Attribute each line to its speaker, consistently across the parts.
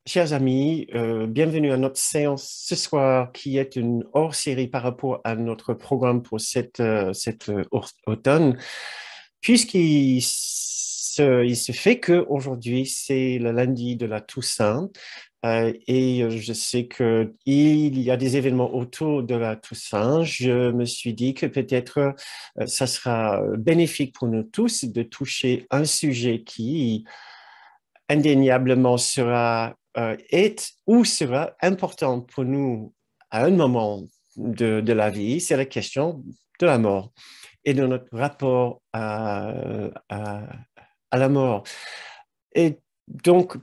Speaker 1: Chers amis, bienvenue à notre séance ce soir qui est une hors-série par rapport à notre programme pour cet automne, il se fait qu'aujourd'hui, c'est le lundi de la Toussaint et je sais qu'il y a des événements autour de la Toussaint. Je me suis dit que peut-être ça sera bénéfique pour nous tous de toucher un sujet qui indéniablement est ou sera important pour nous à un moment de la vie, c'est la question de la mort et de notre rapport à la mort. Et donc,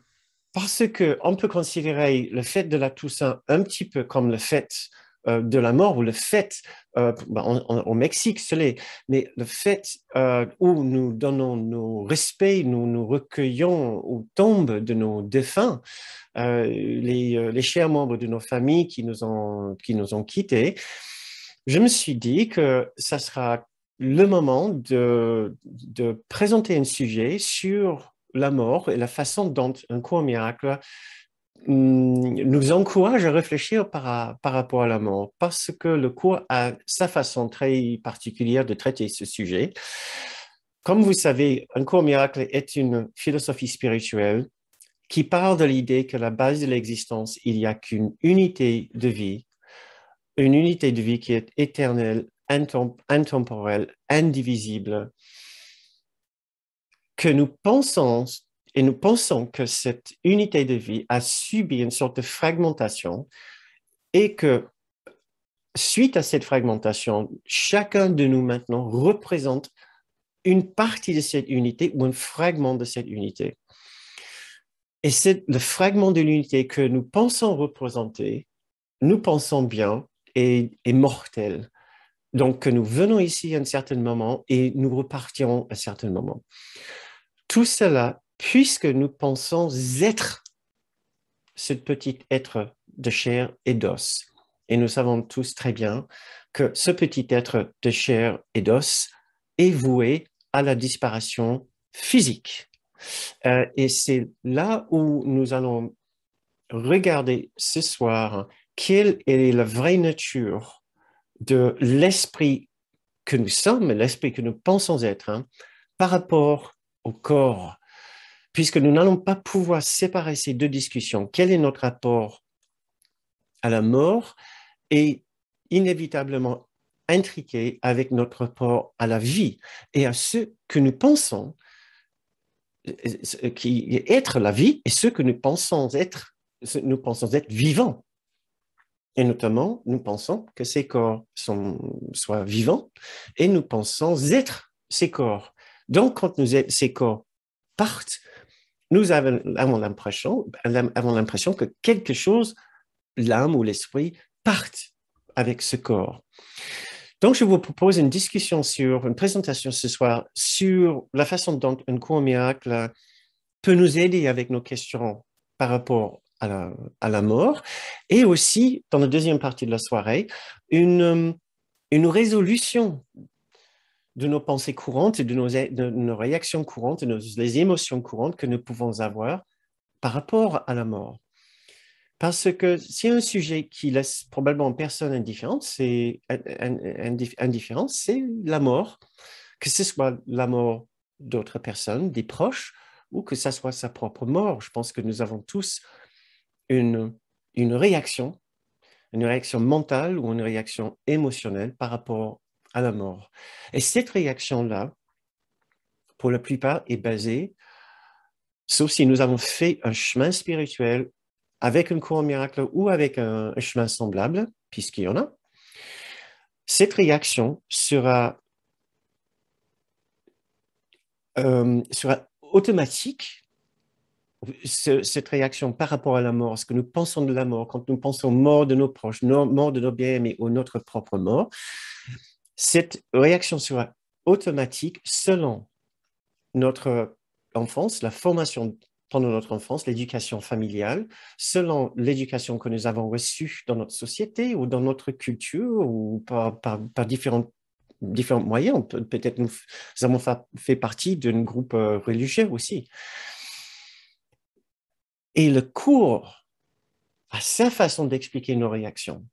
Speaker 1: parce qu'on peut considérer le fait de la Toussaint un petit peu comme le fait de la mort ou le fait, au Mexique, ce l'est, mais le fait où nous donnons nos respects, nous nous recueillons aux tombes de nos défunts, les chers membres de nos familles qui nous ont quittés, je me suis dit que ça sera le moment de présenter un sujet sur la mort et la façon dont un court miracle nous encourage à réfléchir par rapport à la mort, parce que le cours a sa façon très particulière de traiter ce sujet. Comme vous savez, un court miracle est une philosophie spirituelle qui parle de l'idée que la base de l'existence, il n'y a qu'une unité de vie, une unité de vie qui est éternelle, intemporelle, indivisible, que nous pensons et nous pensons que cette unité de vie a subi une sorte de fragmentation et que suite à cette fragmentation, chacun de nous maintenant représente une partie de cette unité ou un fragment de cette unité. Et c'est le fragment de l'unité que nous pensons représenter, nous pensons bien, est mortel. Donc, que nous venons ici à un certain moment et nous repartirons à un certain moment. Tout cela, puisque nous pensons être ce petit être de chair et d'os. Et nous savons tous très bien que ce petit être de chair et d'os est voué à la disparition physique. Et c'est là où nous allons regarder ce soir quelle est la vraie nature de l'esprit que nous sommes, l'esprit que nous pensons être, par rapport au corps, puisque nous n'allons pas pouvoir séparer ces deux discussions. Quel est notre rapport à la mort est inévitablement intriqué avec notre rapport à la vie et à ce que nous pensons qui est être la vie et ce que nous pensons être vivants. Et notamment, nous pensons que ces corps soient vivants et nous pensons être ces corps. Donc, quand ces corps partent, nous avons l'impression que quelque chose, l'âme ou l'esprit, partent avec ce corps. Donc, je vous propose une présentation ce soir sur la façon dont un court miracle peut nous aider avec nos questions par rapport à la mort, et aussi, dans la deuxième partie de la soirée, une résolution de nos pensées courantes et de nos réactions courantes, les émotions courantes que nous pouvons avoir par rapport à la mort. Parce que c'est un sujet qui laisse probablement personne indifférente, c'est la mort, que ce soit la mort d'autres personnes, des proches, ou que ce soit sa propre mort. Je pense que nous avons tous une, une réaction, une réaction mentale ou une réaction émotionnelle par rapport à la mort. Et cette réaction-là, pour la plupart, est basée, sauf si nous avons fait un chemin spirituel avec un courant miracle ou avec un chemin semblable, puisqu'il y en a, cette réaction sera automatique. Cette réaction par rapport à la mort, ce que nous pensons de la mort, quand nous pensons mort de nos proches, mort de nos bien-aimés ou notre propre mort, cette réaction sera automatique selon notre enfance, la formation pendant notre enfance, l'éducation familiale, selon l'éducation que nous avons reçue dans notre société ou dans notre culture ou par différents moyens. Peut-être nous avons fait partie d'un groupe religieux aussi. Et le cours a sa façon d'expliquer nos réactions.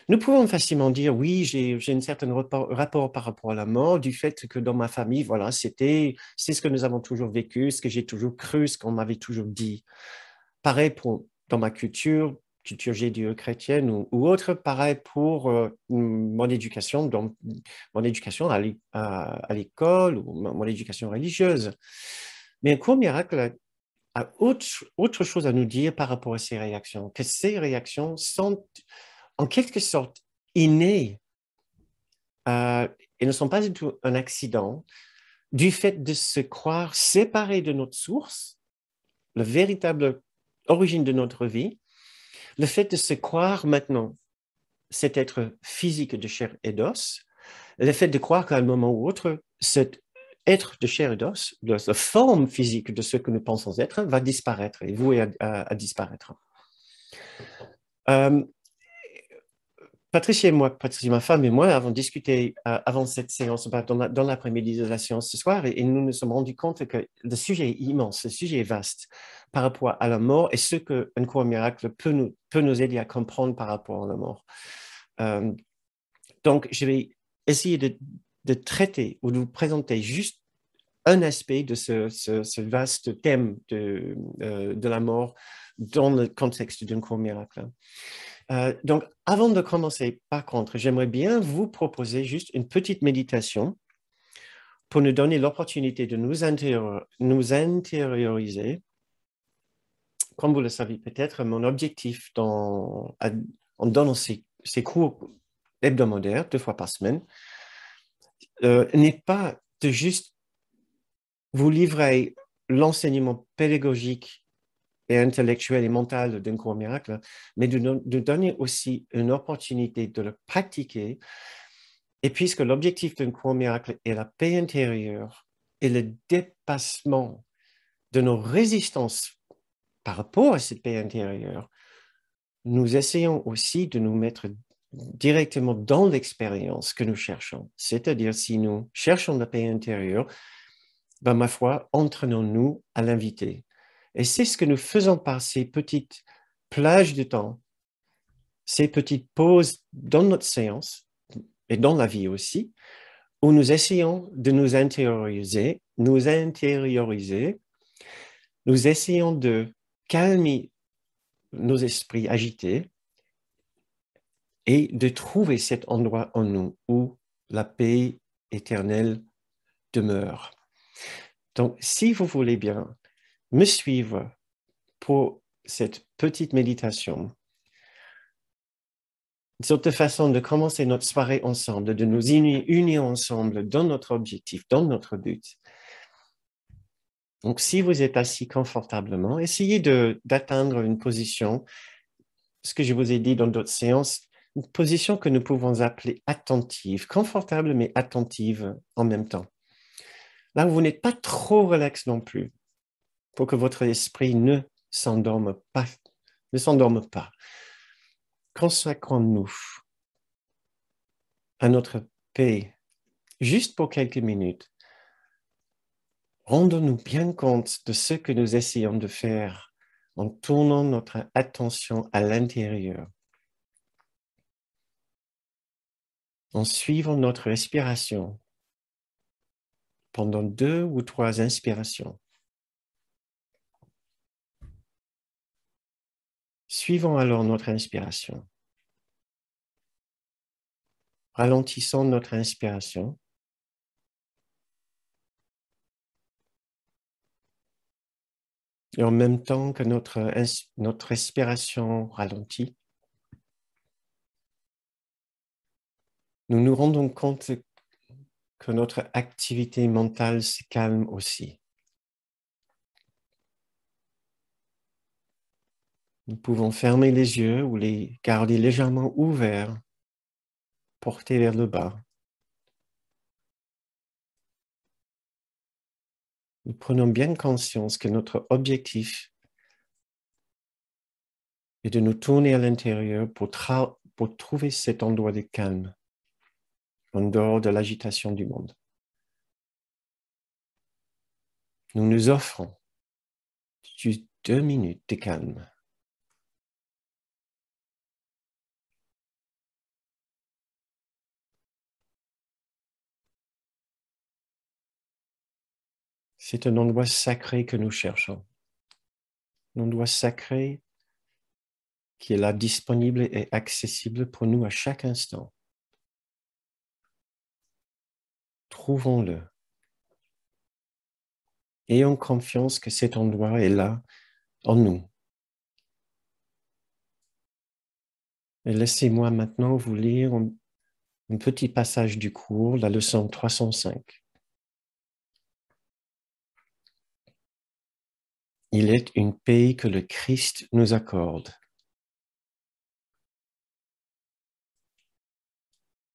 Speaker 1: Nous pouvons facilement dire, oui, j'ai un certain rapport par rapport à la mort, du fait que dans ma famille, voilà, c'est ce que nous avons toujours vécu, ce que j'ai toujours cru, ce qu'on m'avait toujours dit. Pareil dans ma culture judéo-chrétienne ou autre, pareil pour mon éducation, donc mon éducation à l'école ou mon éducation religieuse. Mais un court miracle a autre chose à nous dire par rapport à ces réactions, que ces réactions sont en quelque sorte innées et ne sont pas du tout un accident du fait de se croire séparés de notre source, la véritable origine de notre vie, le fait de se croire maintenant cet être physique de chair et d'os, le fait de croire qu'à un moment ou autre, cet être de chair et d'os, la forme physique de ce que nous pensons être, va disparaître et vouer à disparaître. Patricia, ma femme et moi avons discuté avant cette séance, dans l'après-midi de la séance ce soir, et nous nous sommes rendus compte que le sujet est immense, le sujet est vaste par rapport à la mort et ce qu'un court miracle peut nous aider à comprendre par rapport à la mort. Donc, je vais essayer de traiter ou de vous présenter juste un aspect de ce vaste thème de la mort dans le contexte d'un court miracle. Donc, avant de commencer, par contre, j'aimerais bien vous proposer juste une petite méditation pour nous donner l'opportunité de nous intérioriser. Comme vous le savez peut-être, mon objectif en donnant ces cours hebdomadaires, 2 fois par semaine, n'est pas de juste vous livrer l'enseignement pédagogique et intellectuel et mental d'un court miracle, mais de donner aussi une opportunité de le pratiquer. Et puisque l'objectif d'un court miracle est la paix intérieure et le dépassement de nos résistances par rapport à cette paix intérieure, nous essayons aussi de nous mettre directement dans l'expérience que nous cherchons. C'est-à-dire, si nous cherchons la paix intérieure, ben, ma foi, entraînons-nous à l'inviter. Et c'est ce que nous faisons par ces petites plages de temps, ces petites pauses dans notre séance et dans la vie aussi, où nous essayons de nous intérioriser, nous essayons de calmer nos esprits agités et de trouver cet endroit en nous où la paix éternelle demeure. Donc, si vous voulez bien me suivre pour cette petite méditation, une sorte de façon de commencer notre soirée ensemble, de nous unir ensemble dans notre objectif, dans notre but. Donc, si vous êtes assis confortablement, essayez d'atteindre une position, ce que je vous ai dit dans d'autres séances, une position que nous pouvons appeler attentive, confortable mais attentive en même temps. Là où vous n'êtes pas trop relax non plus, pour que votre esprit ne s'endorme pas. Consacrons-nous à notre paix, juste pour quelques minutes. Rendons-nous bien compte de ce que nous essayons de faire en tournant notre attention à l'intérieur, en suivant notre respiration pendant 2 ou 3 inspirations. Suivons alors notre inspiration. Ralentissons notre inspiration. Et en même temps que notre respiration ralentit, nous nous rendons compte que notre activité mentale se calme aussi. Nous pouvons fermer les yeux ou les garder légèrement ouverts, portés vers le bas. Nous prenons bien conscience que notre objectif est de nous tourner à l'intérieur pour trouver cet endroit de calme, en dehors de l'agitation du monde. Nous nous offrons 2 minutes de calme. C'est un endroit sacré que nous cherchons. Un endroit sacré qui est là disponible et accessible pour nous à chaque instant. Trouvons-le. Ayons confiance que cet endroit est là en nous. Et laissez-moi maintenant vous lire un petit passage du cours, la leçon 305. Il est une paix que le Christ nous accorde.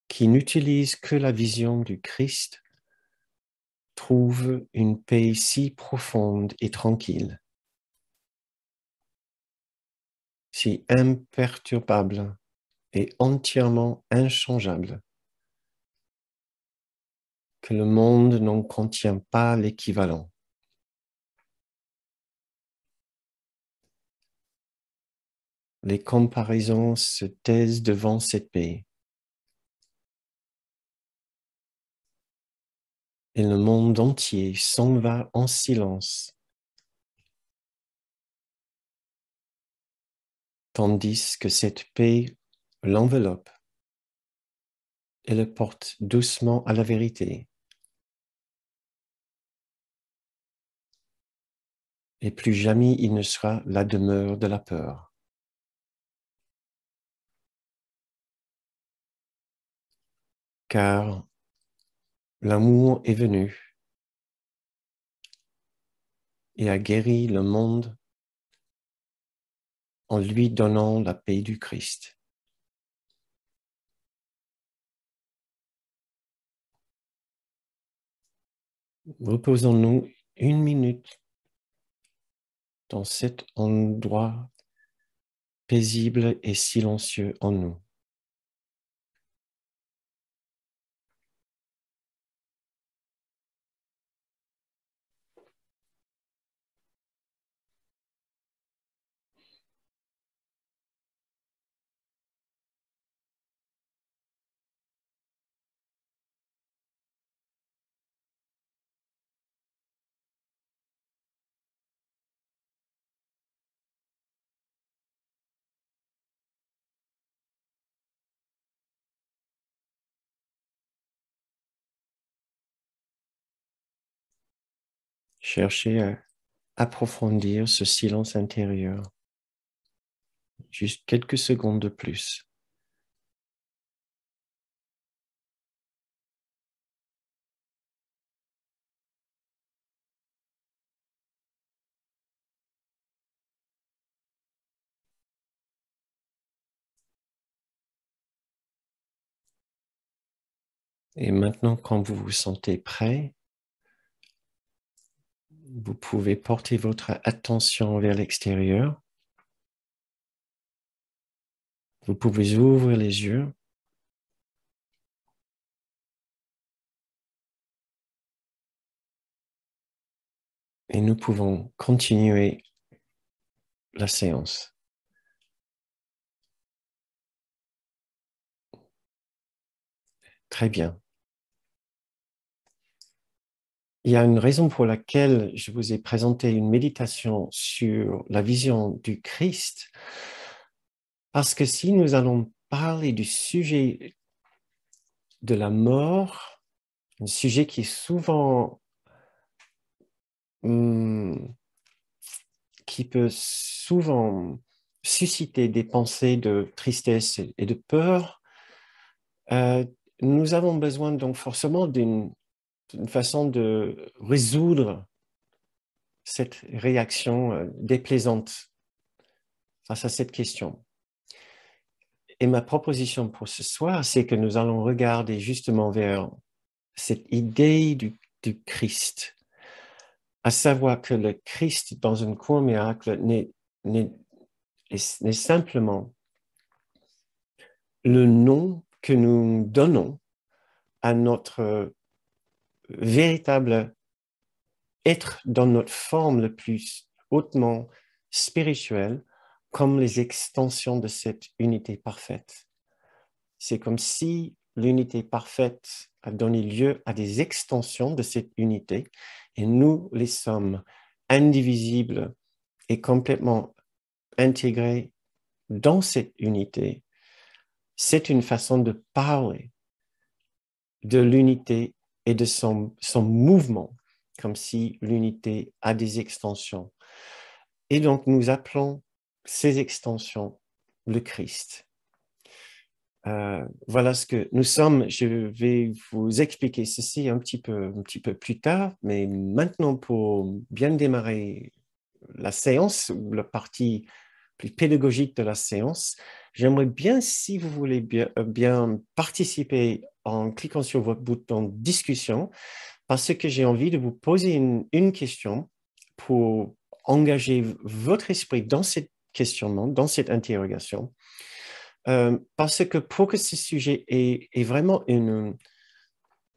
Speaker 1: Qui n'utilise que la vision du Christ trouve une paix si profonde et tranquille, si imperturbable et entièrement inchangeable, que le monde n'en contient pas l'équivalent. Les comparaisons se taisent devant cette paix. Et le monde entier s'en va en silence, tandis que cette paix l'enveloppe et le porte doucement à la vérité. Et plus jamais il ne sera la demeure de la peur. Car l'amour est venu et a guéri le monde en lui donnant la paix du Christ. Reposons-nous 1 minute dans cet endroit paisible et silencieux en nous. Cherchez à approfondir ce silence intérieur. Juste quelques secondes de plus. Et maintenant, quand vous vous sentez prêt, vous pouvez porter votre attention vers l'extérieur. Vous pouvez ouvrir les yeux. Et nous pouvons continuer la séance. Très bien. Il y a une raison pour laquelle je vous ai présenté une méditation sur la vision du Christ, parce que si nous allons parler du sujet de la mort, un sujet qui est souvent, qui peut souvent susciter des pensées de tristesse et de peur, nous avons besoin donc forcément d'une façon de résoudre cette réaction déplaisante face à cette question. Et ma proposition pour ce soir, c'est que nous allons regarder justement vers cette idée du Christ, à savoir que le Christ dans un court miracle n'est simplement le nom que nous donnons à notre véritable être dans notre forme le plus hautement spirituelles comme les extensions de cette unité parfaite. C'est comme si l'unité parfaite a donné lieu à des extensions de cette unité et nous les sommes indivisibles et complètement intégrés dans cette unité. C'est une façon de parler de l'unité et de son mouvement, comme si l'unité a des extensions. Et donc, nous appelons ces extensions le Christ. Voilà ce que nous sommes. Je vais vous expliquer ceci un petit peu plus tard, mais maintenant, pour bien démarrer la séance, ou la partie plus pédagogique de la séance, j'aimerais bien, si vous voulez bien participer en cliquant sur votre bouton discussion, parce que j'ai envie de vous poser une question pour engager votre esprit dans cet questionnement, dans cette interrogation. Parce que pour que ce sujet ait vraiment un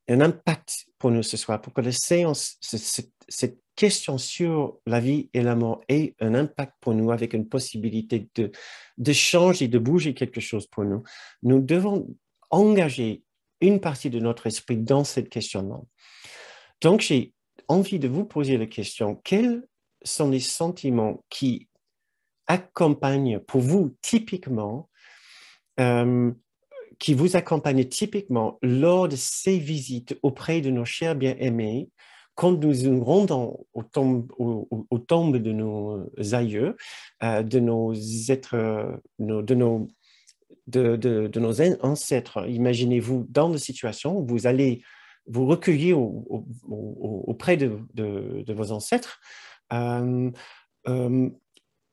Speaker 1: impact pour nous ce soir, pour que la séance, cette question sur la vie et la mort ait un impact pour nous avec une possibilité de changer, de bouger quelque chose pour nous, nous devons engager une partie de notre esprit dans ce questionnement. Donc, j'ai envie de vous poser la question, quels sont les sentiments qui accompagnent pour vous typiquement qui vous accompagne typiquement lors de ces visites auprès de nos chers bien-aimés, quand nous nous rendons aux tombes de nos aïeux, de nos êtres, de nos ancêtres. Imaginez-vous dans des situations où vous allez vous recueillir auprès de vos ancêtres. Euh, euh,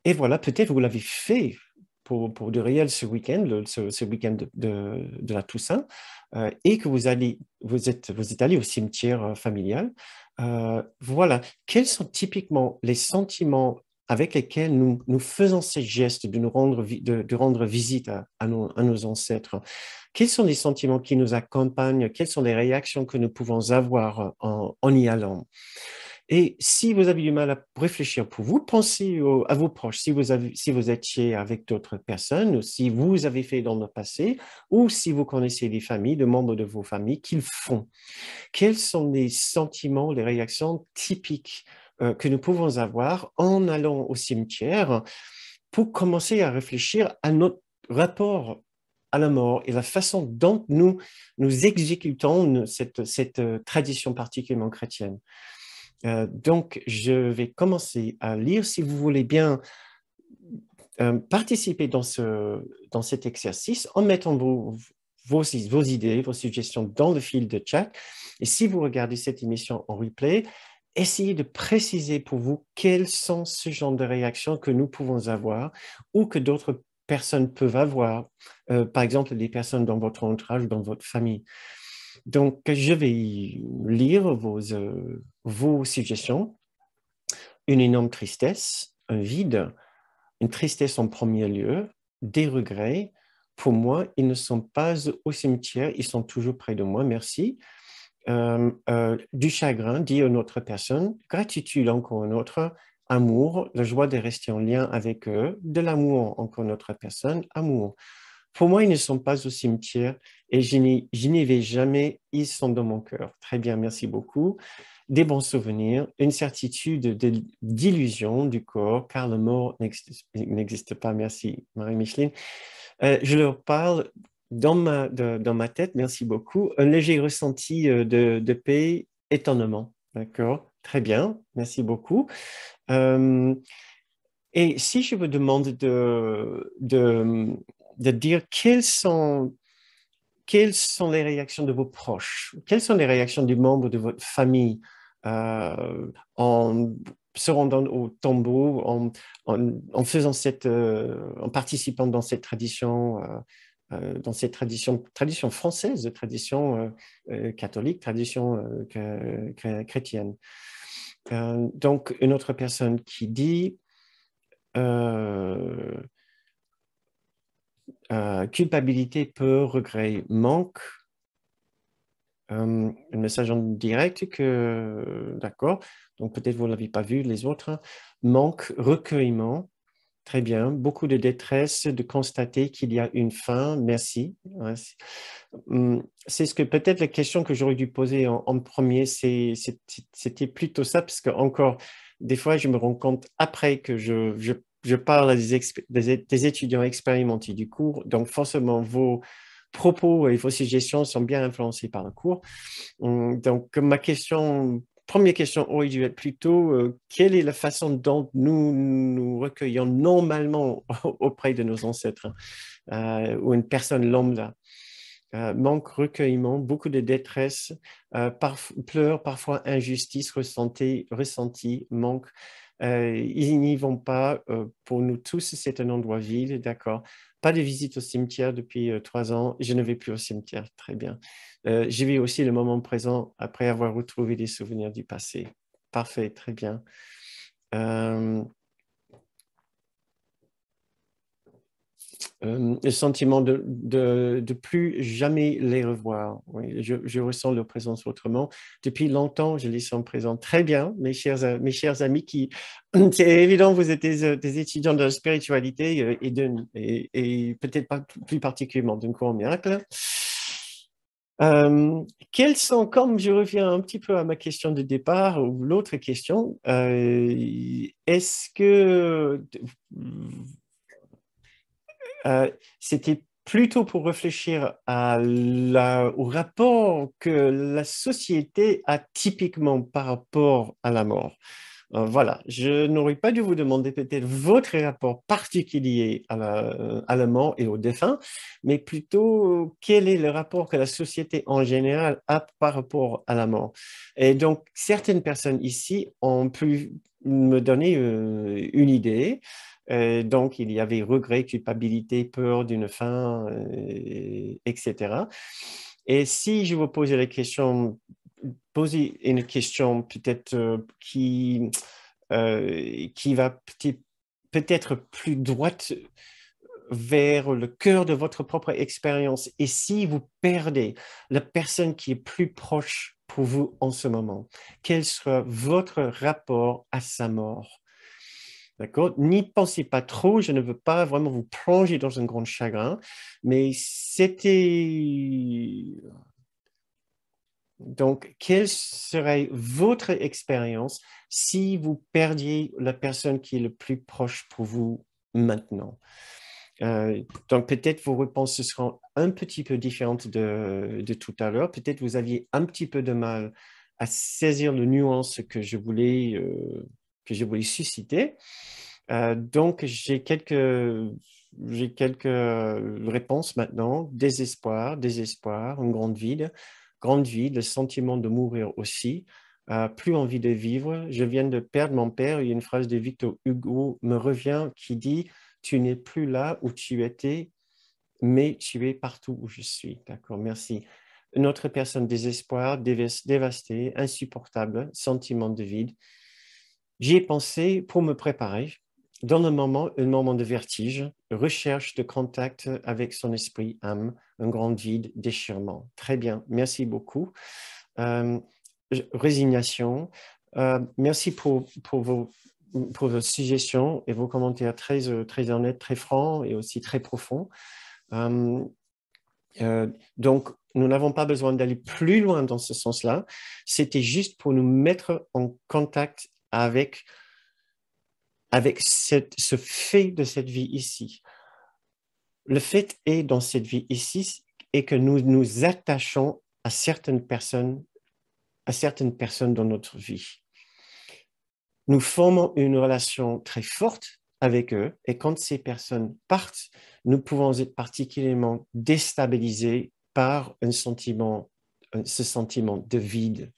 Speaker 1: et voilà, peut-être vous l'avez fait pour de réel ce week-end, ce week-end de la Toussaint, et que vous êtes allé au cimetière familial. Voilà, quels sont typiquement les sentiments avec lesquels nous faisons ces gestes de rendre visite à nos ancêtres? Quels sont les sentiments qui nous accompagnent? Quelles sont les réactions que nous pouvons avoir en y allant? Et si vous avez du mal à réfléchir pour vous, pensez à vos proches, si vous étiez avec d'autres personnes, ou si vous avez fait dans le passé, ou si vous connaissez des familles, des membres de vos familles qu'ils font. Quels sont les sentiments, les réactions typiques que nous pouvons avoir en allant au cimetière pour commencer à réfléchir à notre rapport à la mort et la façon dont nous exécutons cette tradition particulièrement chrétienne. Donc, je vais commencer à lire. Si vous voulez bien participer dans cet exercice en mettant vos idées, vos suggestions dans le fil de chat. Et si vous regardez cette émission en replay, essayez de préciser pour vous quelles sont ce genre de réactions que nous pouvons avoir ou que d'autres personnes peuvent avoir, par exemple des personnes dans votre entourage, dans votre famille. Donc, je vais lire vos suggestions. Une énorme tristesse, un vide, une tristesse en premier lieu, des regrets. Pour moi, ils ne sont pas au cimetière, ils sont toujours près de moi, merci. Du chagrin, dit une autre personne, gratitude encore une autre, amour, la joie de rester en lien avec eux, de l'amour encore une autre personne, amour. Pour moi, ils ne sont pas au cimetière et je n'y vais jamais, ils sont dans mon cœur. Très bien, merci beaucoup. Des bons souvenirs, une certitude d'illusion du corps, car le mort n'existe pas. Merci, Marie-Micheline. Je leur parle dans ma tête, merci beaucoup, un léger ressenti de paix, étonnement. D'accord, très bien, merci beaucoup. Et si je vous demande de dire quelles sont les réactions de vos proches, quelles sont les réactions des membres de votre famille en se rendant au tombeau, en faisant en participant dans cette tradition française, tradition catholique, tradition chrétienne. Donc, une autre personne qui dit culpabilité, peur, regret, manque. Un message en direct d'accord, donc peut-être vous ne l'avez pas vu, les autres. Manque, recueillement, Très bien. Beaucoup de détresse de constater qu'il y a une fin. Merci. Ouais, c'est ce que peut-être la question que j'aurais dû poser en premier, c'était plutôt ça, parce que encore des fois, je me rends compte après que je parle à des étudiants expérimentés du cours, donc forcément vos propos et vos suggestions sont bien influencés par le cours. Donc, première question aurait dû être plutôt quelle est la façon dont nous nous recueillons normalement auprès de nos ancêtres ou une personne lambda. Manque, recueillement, beaucoup de détresse, pleurs, parfois injustice ressentie, manque. Ils n'y vont pas. Pour nous tous, c'est un endroit vide, d'accord. Pas de visite au cimetière depuis 3 ans. Je ne vais plus au cimetière. Très bien. Je vis aussi le moment présent après avoir retrouvé des souvenirs du passé. Parfait, très bien. Le sentiment de plus jamais les revoir. Oui, je ressens leur présence autrement. Depuis longtemps, je les sens présents. Très bien, mes chers amis qui, c'est évident, vous êtes des étudiants de la spiritualité et peut-être pas plus particulièrement d'un cours miracle. Quels sont, comme je reviens un petit peu à ma question de départ ou l'autre question, est-ce que c'était plutôt pour réfléchir au rapport que la société a typiquement par rapport à la mort. Voilà, je n'aurais pas dû vous demander peut-être votre rapport particulier à la mort et aux défunts, mais plutôt quel est le rapport que la société en général a par rapport à la mort. Et donc, certaines personnes ici ont pu me donner une idée. Donc, il y avait regret, culpabilité, peur d'une fin, etc. Et si je vous posais la question, poser une question peut-être qui va peut-être plus droite vers le cœur de votre propre expérience, et si vous perdez la personne qui est plus proche pour vous en ce moment, quel sera votre rapport à sa mort? D'accord? N'y pensez pas trop, je ne veux pas vraiment vous plonger dans un grand chagrin, mais c'était... Donc, quelle serait votre expérience si vous perdiez la personne qui est le plus proche pour vous maintenant? Donc, peut-être vos réponses seront un petit peu différentes de tout à l'heure. Peut-être vous aviez un petit peu de mal à saisir les nuances que je voulais susciter. Donc, j'ai quelques réponses maintenant. Désespoir, désespoir, un grande vide, le sentiment de mourir aussi. Plus envie de vivre. Je viens de perdre mon père. Il y a une phrase de Victor Hugo me revient qui dit tu n'es plus là où tu étais, mais tu es partout où je suis. D'accord, merci. Une autre personne, désespoir, dévastée, insupportable, sentiment de vide. J'y ai pensé pour me préparer. Dans le moment, un moment de vertige, recherche de contact avec son esprit, âme, un grand vide, déchirement. Très bien, merci beaucoup. Euh, Résignation. Merci pour vos suggestions et vos commentaires très honnêtes, très francs et aussi très profonds. Donc, nous n'avons pas besoin d'aller plus loin dans ce sens-là. C'était juste pour nous mettre en contact avec ce fait de cette vie ici. Le fait est dans cette vie ici est que nous nous attachons à certaines personnes dans notre vie. Nous formons une relation très forte avec eux et quand ces personnes partent, nous pouvons être particulièrement déstabilisés par ce sentiment de vide.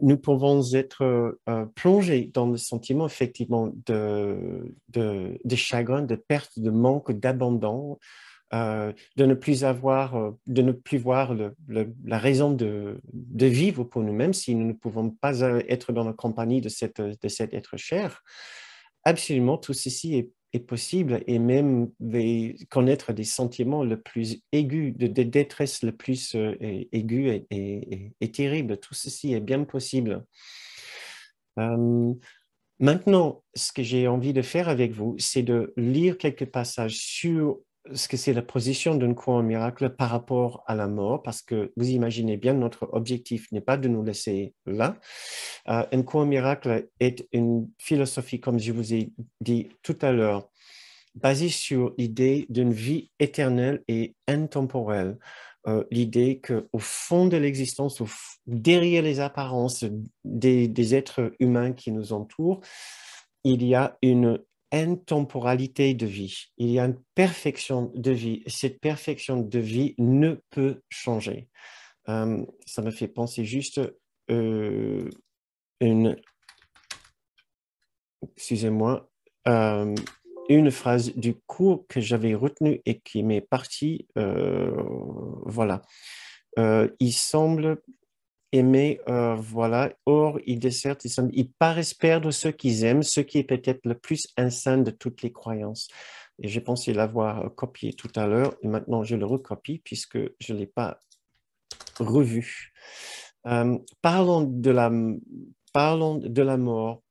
Speaker 1: Nous pouvons être plongés dans le sentiment effectivement de chagrin, de perte, de manque, d'abandon, de ne plus voir la raison de vivre pour nous-mêmes si nous ne pouvons pas être dans la compagnie de cet être cher. Absolument, tout ceci est possible et même connaître des sentiments le plus aigus, de détresse le plus aigu et terrible. Tout ceci est bien possible. Maintenant, ce que j'ai envie de faire avec vous, c'est de lire quelques passages sur ce que c'est la position d'une croix en miracle par rapport à la mort, parce que vous imaginez bien, notre objectif n'est pas de nous laisser là. Une croix en miracle est une philosophie, comme je vous ai dit tout à l'heure, basée sur l'idée d'une vie éternelle et intemporelle. L'idée qu'au fond de l'existence, derrière les apparences des êtres humains qui nous entourent, il y a une intemporalité de vie, il y a une perfection de vie. Cette perfection de vie ne peut changer. Ça me fait penser juste une, excusez-moi, une phrase du cours que j'avais retenu et qui m'est partie. Voilà. Il semble aimer, voilà. Or, ils dessertent, ils paraissent perdre ce qu'ils aiment, ce qui est peut-être le plus insane de toutes les croyances. Et j'ai pensé l'avoir copié tout à l'heure, et maintenant je le recopie puisque je ne l'ai pas revu. Parlons parlons de la mort.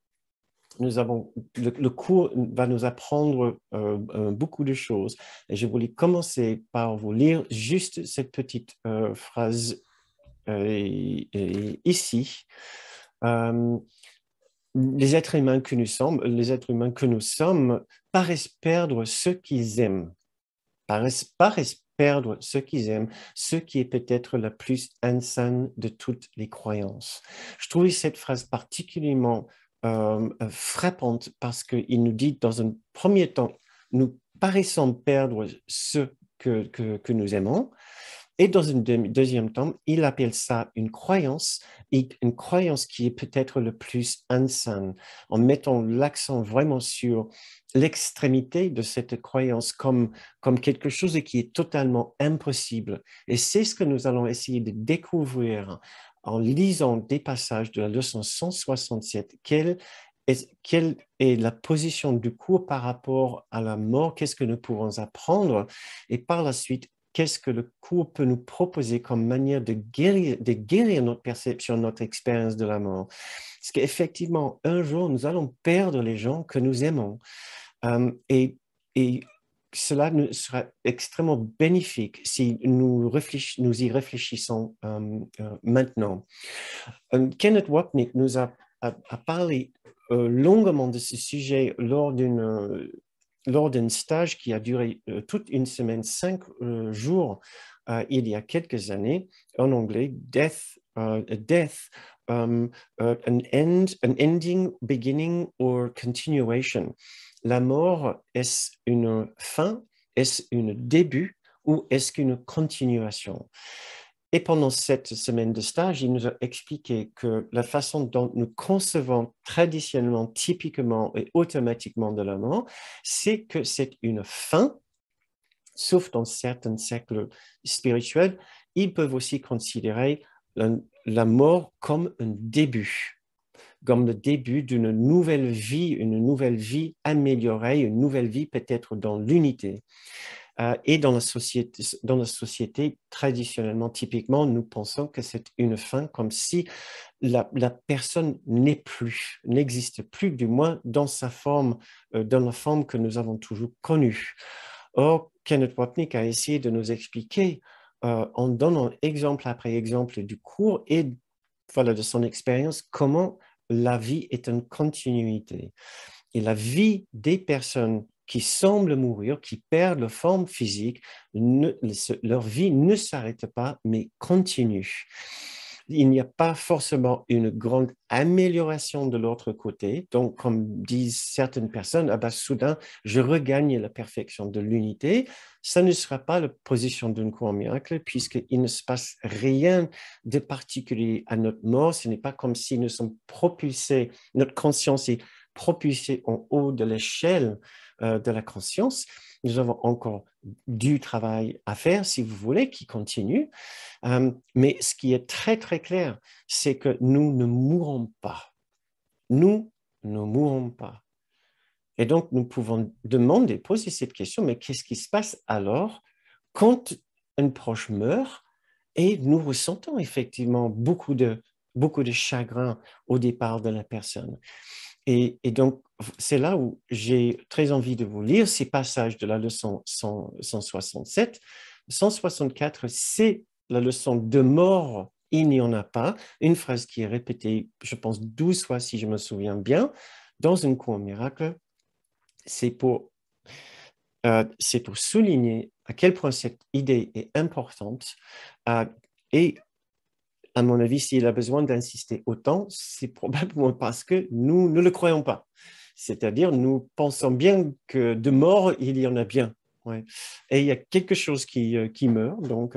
Speaker 1: Le cours va nous apprendre beaucoup de choses. Et je voulais commencer par vous lire juste cette petite phrase ici. Les êtres humains que nous sommes paraissent perdre ce qu'ils aiment, paraissent perdre ce qu'ils aiment, ce qui est peut-être la plus insane de toutes les croyances. Je trouvais cette phrase particulièrement frappante parce qu'il nous dit dans un premier temps, nous paraissons perdre ce que nous aimons, et dans un deuxième temps, il appelle ça une croyance, et une croyance qui est peut-être le plus insane, en mettant l'accent vraiment sur l'extrémité de cette croyance comme quelque chose qui est totalement impossible. Et c'est ce que nous allons essayer de découvrir en lisant des passages de la leçon 167. Quelle est la position du cours par rapport à la mort? Qu'est-ce que nous pouvons apprendre? Et par la suite, qu'est-ce que le cours peut nous proposer comme manière de guérir notre perception, notre expérience de la mort? Parce qu'effectivement, un jour, nous allons perdre les gens que nous aimons. Et cela nous sera extrêmement bénéfique si nous y réfléchissons maintenant. Kenneth Wapnick nous a parlé longuement de ce sujet lors d'un stage qui a duré toute une semaine, 5 jours, il y a quelques années, en anglais, Death, an ending, beginning or continuation. La mort, est-ce une fin, est-ce un début ou est-ce qu'une continuation? Et pendant cette semaine de stage, il nous a expliqué que la façon dont nous concevons traditionnellement, typiquement et automatiquement de la mort, c'est que c'est une fin, sauf dans certains cercles spirituels. Ils peuvent aussi considérer la mort comme un début, comme le début d'une nouvelle vie, une nouvelle vie améliorée, une nouvelle vie peut-être dans l'unité. Et dans la société, traditionnellement, typiquement, nous pensons que c'est une fin comme si la personne n'existe plus, du moins dans sa forme, dans la forme que nous avons toujours connue. Or, Kenneth Wapnick a essayé de nous expliquer, en donnant exemple après exemple du cours et voilà, de son expérience, comment la vie est une continuité. Et la vie des personnes qui semblent mourir, qui perdent leur forme physique, leur vie ne s'arrête pas, mais continue. Il n'y a pas forcément une grande amélioration de l'autre côté. Donc, comme disent certaines personnes, ah ben, soudain, je regagne la perfection de l'unité. Ça ne sera pas la position d'un cours miracle, puisqu'il ne se passe rien de particulier à notre mort. Ce n'est pas comme si nous sommes propulsés, notre conscience est propulsée en haut de l'échelle de la conscience. Nous avons encore du travail à faire, si vous voulez, qui continue. Mais ce qui est très, très clair, c'est que nous ne mourrons pas. Nous ne mourrons pas. Et donc, nous pouvons demander, poser cette question, mais qu'est-ce qui se passe alors quand un proche meurt et nous ressentons effectivement beaucoup de chagrin au départ de la personne? Et donc, c'est là où j'ai très envie de vous lire ces passages de la leçon 167. 164, c'est la leçon de mort, il n'y en a pas. Une phrase qui est répétée, je pense, 12 fois, si je me souviens bien, dans un cours miracle. C'est pour souligner à quel point cette idée est importante. Et à mon avis, s'il a besoin d'insister autant, c'est probablement parce que nous ne le croyons pas. C'est-à-dire, nous pensons bien que de mort, il y en a bien. Ouais. Et il y a quelque chose qui meurt. Donc,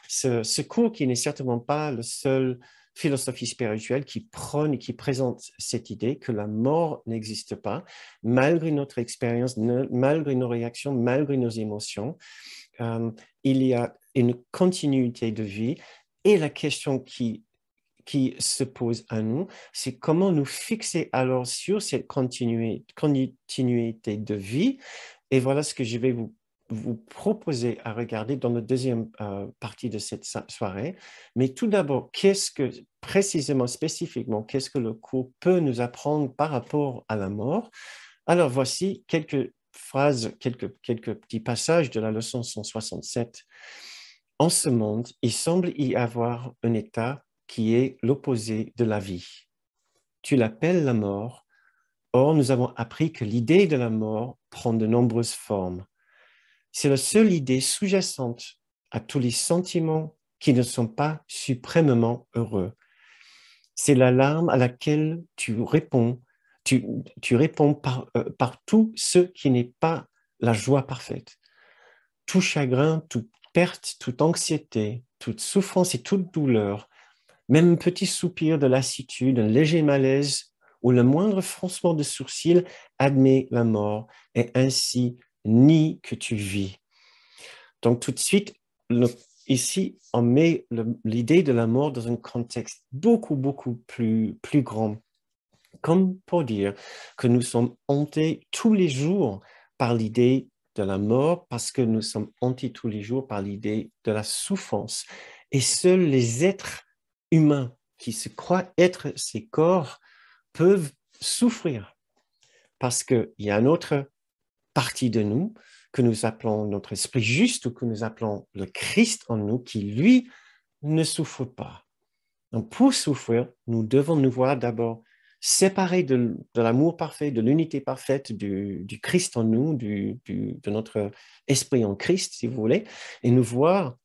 Speaker 1: ce cours qui n'est certainement pas le seul philosophie spirituelle qui prône et qui présente cette idée que la mort n'existe pas, malgré notre expérience, malgré nos réactions, malgré nos émotions. Il y a une continuité de vie. Et la question qui se pose à nous, c'est comment nous fixer alors sur cette continuité de vie. Et voilà ce que je vais vous proposer à regarder dans la deuxième partie de cette soirée. Mais tout d'abord, précisément, spécifiquement, qu'est-ce que le cours peut nous apprendre par rapport à la mort? Alors, voici quelques phrases, quelques petits passages de la leçon 167. En ce monde, il semble y avoir un état qui est l'opposé de la vie. Tu l'appelles la mort. Or, nous avons appris que l'idée de la mort prend de nombreuses formes. C'est la seule idée sous-jacente à tous les sentiments qui ne sont pas suprêmement heureux. C'est l'alarme à laquelle tu réponds par tout ce qui n'est pas la joie parfaite. Tout chagrin, toute perte, toute anxiété, toute souffrance et toute douleur, même un petit soupir de lassitude, un léger malaise ou le moindre froncement de sourcil admet la mort et ainsi nie que tu vis. Donc tout de suite, ici, on met l'idée de la mort dans un contexte beaucoup plus grand, comme pour dire que nous sommes hantés tous les jours par l'idée de la mort parce que nous sommes hantés tous les jours par l'idée de la souffrance. Et seuls les êtres humains qui se croient être ces corps peuvent souffrir parce qu'il y a une autre partie de nous que nous appelons notre esprit juste ou que nous appelons le Christ en nous qui, lui, ne souffre pas. Donc, pour souffrir, nous devons nous voir d'abord séparés de l'amour parfait, de l'unité parfaite du Christ en nous, de notre esprit en Christ, si vous voulez, et nous voir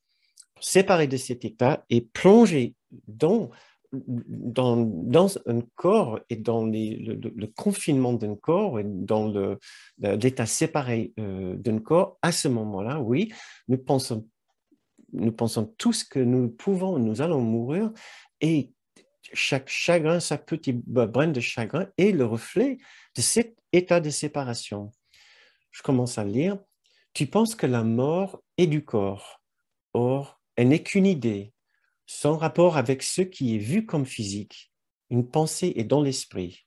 Speaker 1: séparés de cet état et plongés dans un corps et dans le confinement d'un corps et dans l'état séparé d'un corps. À ce moment-là, oui, nous pensons tous que nous allons mourir et chaque chagrin, sa petite brin de chagrin est le reflet de cet état de séparation. Je commence à lire. Tu penses que la mort est du corps. Or, elle n'est qu'une idée, sans rapport avec ce qui est vu comme physique. Une pensée est dans l'esprit.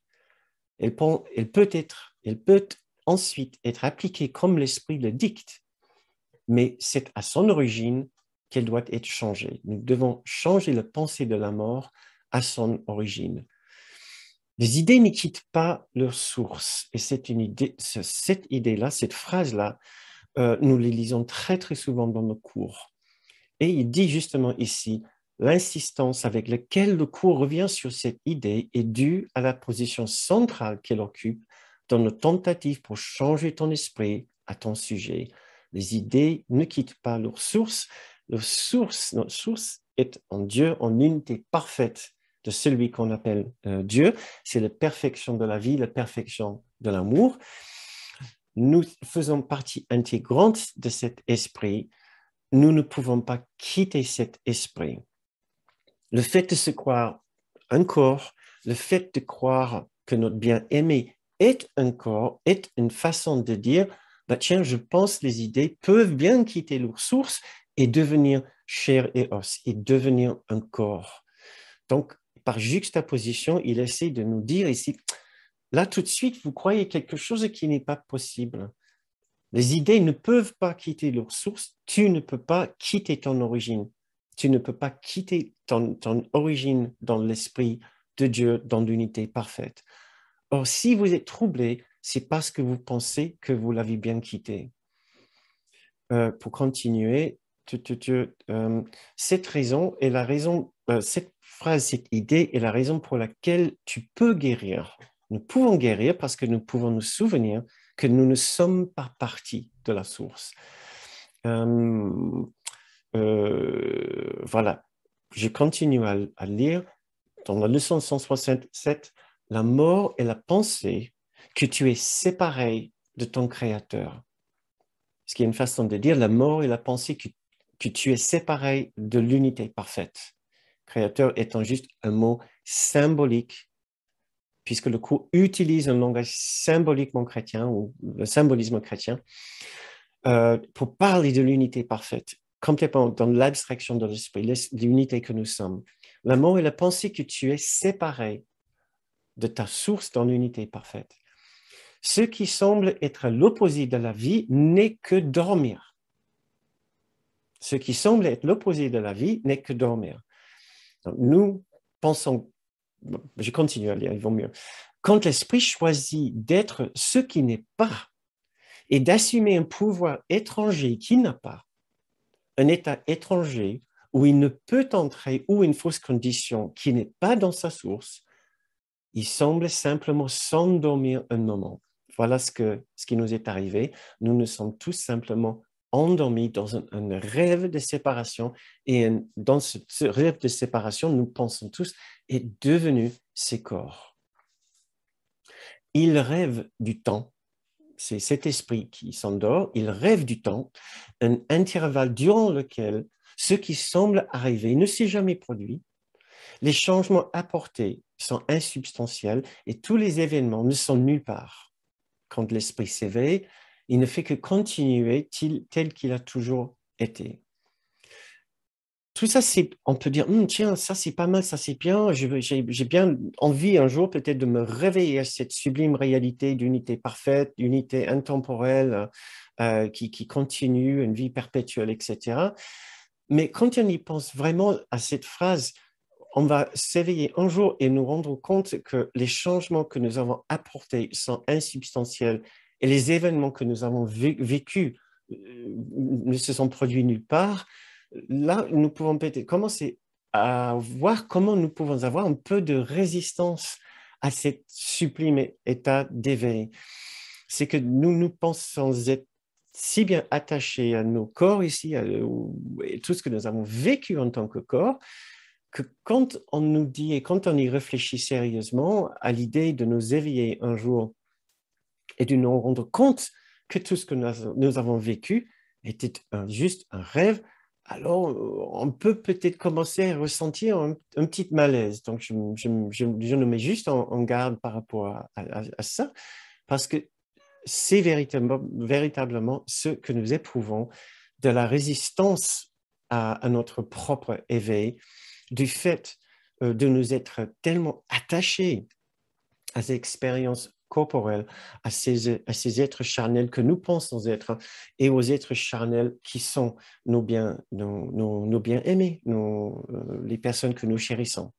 Speaker 1: Elle peut ensuite être appliquée comme l'esprit le dicte, mais c'est à son origine qu'elle doit être changée. Nous devons changer la pensée de la mort à son origine. Les idées ne quittent pas leur source. Et c'est une idée, cette idée-là, cette phrase-là, nous les lisons très souvent dans nos cours. Et il dit justement ici, l'insistance avec laquelle le cours revient sur cette idée est due à la position centrale qu'elle occupe dans nos tentatives pour changer ton esprit à ton sujet. Les idées ne quittent pas leur source. Notre source est en Dieu, en unité parfaite de celui qu'on appelle Dieu. C'est la perfection de la vie, la perfection de l'amour. Nous faisons partie intégrante de cet esprit. Nous ne pouvons pas quitter cet esprit. Le fait de se croire un corps, le fait de croire que notre bien-aimé est un corps, est une façon de dire, bah tiens, je pense les idées peuvent bien quitter leur source et devenir chair et os, et devenir un corps. Donc, par juxtaposition, il essaie de nous dire ici, là tout de suite, vous croyez quelque chose qui n'est pas possible. Les idées ne peuvent pas quitter leur source, tu ne peux pas quitter ton origine. Tu ne peux pas quitter ton origine dans l'esprit de Dieu, dans l'unité parfaite. Or, si vous êtes troublé, c'est parce que vous pensez que vous l'avez bien quitté. Pour continuer, cette raison est la raison, cette phrase, cette idée est la raison pour laquelle tu peux guérir. Nous pouvons guérir parce que nous pouvons nous souvenir que nous ne sommes pas partie de la source. Voilà, je continue à lire dans la leçon 167, la mort est la pensée que tu es séparé de ton Créateur. Ce qui est une façon de dire la mort est la pensée que tu es séparé de l'unité parfaite. Créateur étant juste un mot symbolique, puisque le cours utilise un langage symboliquement chrétien ou le symbolisme chrétien pour parler de l'unité parfaite, complètement dans l'abstraction de l'esprit, l'unité que nous sommes. La mort est la pensée que tu es séparé de ta source dans l'unité parfaite. Ce qui semble être l'opposé de la vie n'est que dormir. Ce qui semble être l'opposé de la vie n'est que dormir. Donc, nous pensons, je continue à lire, il vaut mieux. Quand l'esprit choisit d'être ce qui n'est pas et d'assumer un pouvoir étranger qu'il n'a pas, un état étranger où il ne peut entrer ou une fausse condition qui n'est pas dans sa source, il semble simplement s'endormir un moment. Voilà ce qui nous est arrivé. Nous nous sommes tous simplement endormis dans un rêve de séparation et dans ce rêve de séparation, nous pensons tous, est devenu ses corps. Il rêve du temps. C'est cet esprit qui s'endort. Il rêve du temps, un intervalle durant lequel ce qui semble arriver ne s'est jamais produit. Les changements apportés sont insubstantiels et tous les événements ne sont nulle part. Quand l'esprit s'éveille, il ne fait que continuer tel qu'il a toujours été. Tout ça, on peut dire, tiens, ça c'est pas mal, ça c'est bien, j'ai bien envie un jour peut-être de me réveiller à cette sublime réalité d'unité parfaite, d'unité intemporelle qui continue, une vie perpétuelle, etc. Mais quand on y pense vraiment à cette phrase, on va s'éveiller un jour et nous rendre compte que les changements que nous avons apportés sont insubstantiels et les événements que nous avons vécus ne se sont produits nulle part. Là, nous pouvons peut-être commencer à voir comment nous pouvons avoir un peu de résistance à cet sublime état d'éveil. C'est que nous pensons être si bien attachés à nos corps ici, et tout ce que nous avons vécu en tant que corps, que quand on nous dit et quand on y réfléchit sérieusement à l'idée de nous éveiller un jour et de nous rendre compte que tout ce que nous avons vécu était juste un rêve, alors on peut peut-être commencer à ressentir un petit malaise. Donc, je nous mets juste en garde par rapport à ça, parce que c'est véritablement ce que nous éprouvons de la résistance à notre propre éveil, du fait de nous être tellement attachés à ces expériences corporelles, à ces êtres charnels que nous pensons être et aux êtres charnels qui sont nos bien-aimés, les personnes que nous chérissons.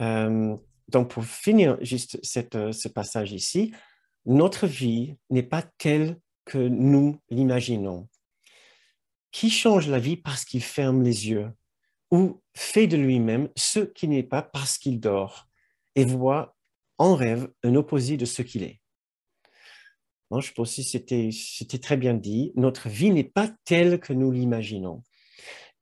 Speaker 1: Donc, pour finir juste ce passage ici, notre vie n'est pas telle que nous l'imaginons. Qui change la vie parce qu'il ferme les yeux ou fait de lui-même ce qui n'est pas parce qu'il dort et voit en rêve un opposé de ce qu'il est. Non, je pense que c'était très bien dit. Notre vie n'est pas telle que nous l'imaginons.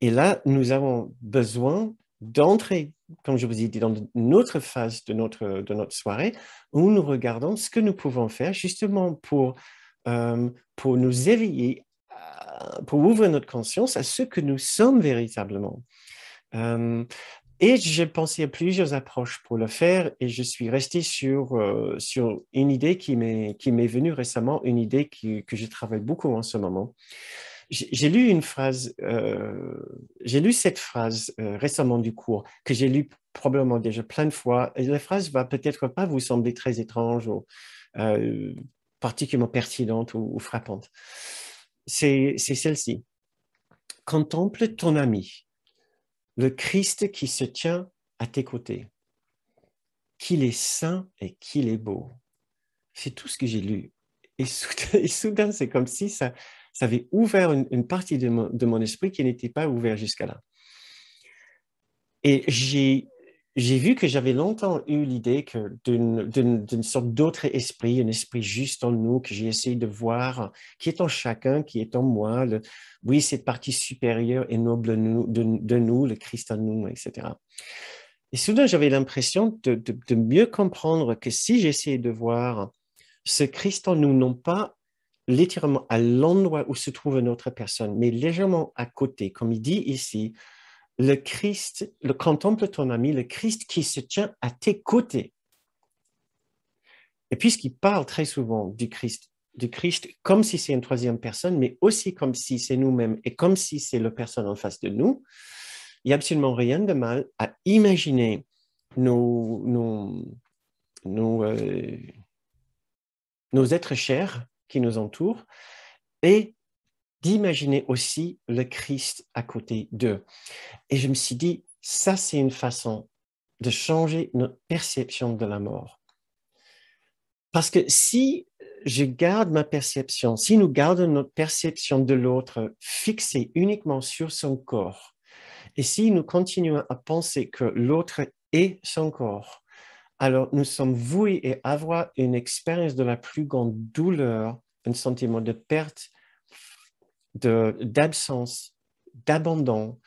Speaker 1: Et là, nous avons besoin d'entrer, comme je vous ai dit, dans une autre phase de notre soirée où nous regardons ce que nous pouvons faire justement pour nous éveiller, pour ouvrir notre conscience à ce que nous sommes véritablement. Et j'ai pensé à plusieurs approches pour le faire et je suis resté sur une idée qui m'est venue récemment, une idée que je travaille beaucoup en ce moment. J'ai lu cette phrase récemment du cours, que j'ai lu probablement déjà plein de fois, et la phrase va peut-être pas vous sembler très étrange ou particulièrement pertinente ou frappante. C'est celle-ci. Contemple ton ami, le Christ qui se tient à tes côtés. qu'il est saint et qu'il est beau. C'est tout ce que j'ai lu. Et soudain, c'est comme si ça avait ouvert une partie de mon esprit qui n'était pas ouverte jusqu'à là. Et j'ai vu que j'avais longtemps eu l'idée que d'une sorte d'autre esprit, un esprit juste en nous, que j'ai essayé de voir, qui est en chacun, qui est en moi. Oui, cette partie supérieure et noble de nous, le Christ en nous, etc. Et soudain, j'avais l'impression de mieux comprendre que si j'essayais de voir ce Christ en nous, non pas littéralement à l'endroit où se trouve une autre personne, mais légèrement à côté, comme il dit ici, le Christ, le contemple ton ami, le Christ qui se tient à tes côtés. Et puisqu'il parle très souvent du Christ comme si c'est une troisième personne, mais aussi comme si c'est nous-mêmes et comme si c'est la personne en face de nous, il n'y a absolument rien de mal à imaginer nos êtres chers qui nous entourent et d'imaginer aussi le Christ à côté d'eux. Et je me suis dit, ça, c'est une façon de changer notre perception de la mort. Parce que si je garde ma perception, si nous gardons notre perception de l'autre fixée uniquement sur son corps, et si nous continuons à penser que l'autre est son corps, alors nous sommes voués à avoir une expérience de la plus grande douleur, un sentiment de perte, d'absence, d'abandon,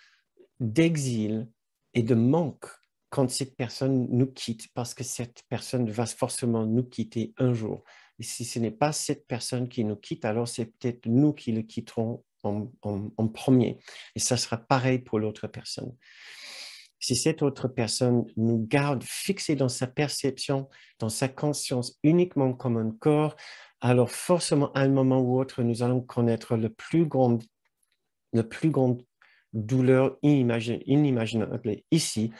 Speaker 1: d'exil et de manque quand cette personne nous quitte, parce que cette personne va forcément nous quitter un jour. Et si ce n'est pas cette personne qui nous quitte, alors c'est peut-être nous qui le quitterons en premier. Et ça sera pareil pour l'autre personne. Si cette autre personne nous garde fixés dans sa perception, dans sa conscience uniquement comme un corps, alors forcément à un moment ou autre, nous allons connaître le plus grand douleur inimaginable ici,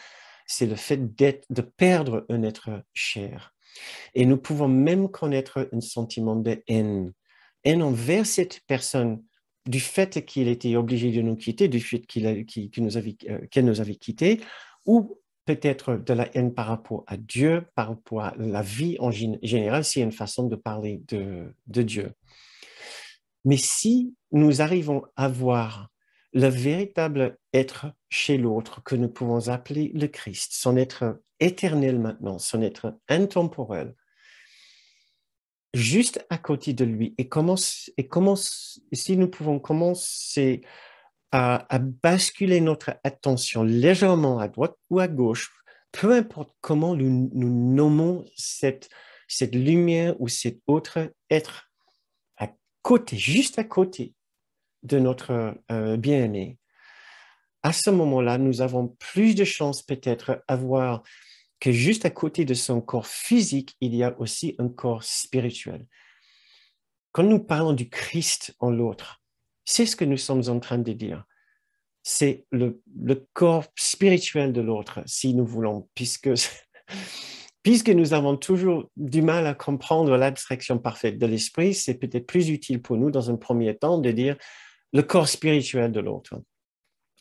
Speaker 1: c'est le fait de perdre un être cher. Et nous pouvons même connaître un sentiment de haine. Haine envers cette personne du fait qu'il était obligé de nous quitter, du fait qu'elle nous avait quittés, ou peut-être de la haine par rapport à Dieu, par rapport à la vie en général, c'est une façon de parler de Dieu. Mais si nous arrivons à voir le véritable être chez l'autre que nous pouvons appeler le Christ, son être éternel maintenant, son être intemporel, juste à côté de lui, et si nous pouvons commencer à basculer notre attention légèrement à droite ou à gauche, peu importe comment nous nommons cette lumière ou cet autre être à côté, juste à côté de notre bien-aimé, à ce moment-là, nous avons plus de chances peut-être à voir que juste à côté de son corps physique, il y a aussi un corps spirituel. Quand nous parlons du Christ en l'autre, c'est ce que nous sommes en train de dire. C'est le corps spirituel de l'autre, si nous voulons, puisque nous avons toujours du mal à comprendre l'abstraction parfaite de l'esprit, c'est peut-être plus utile pour nous, dans un premier temps, de dire le corps spirituel de l'autre.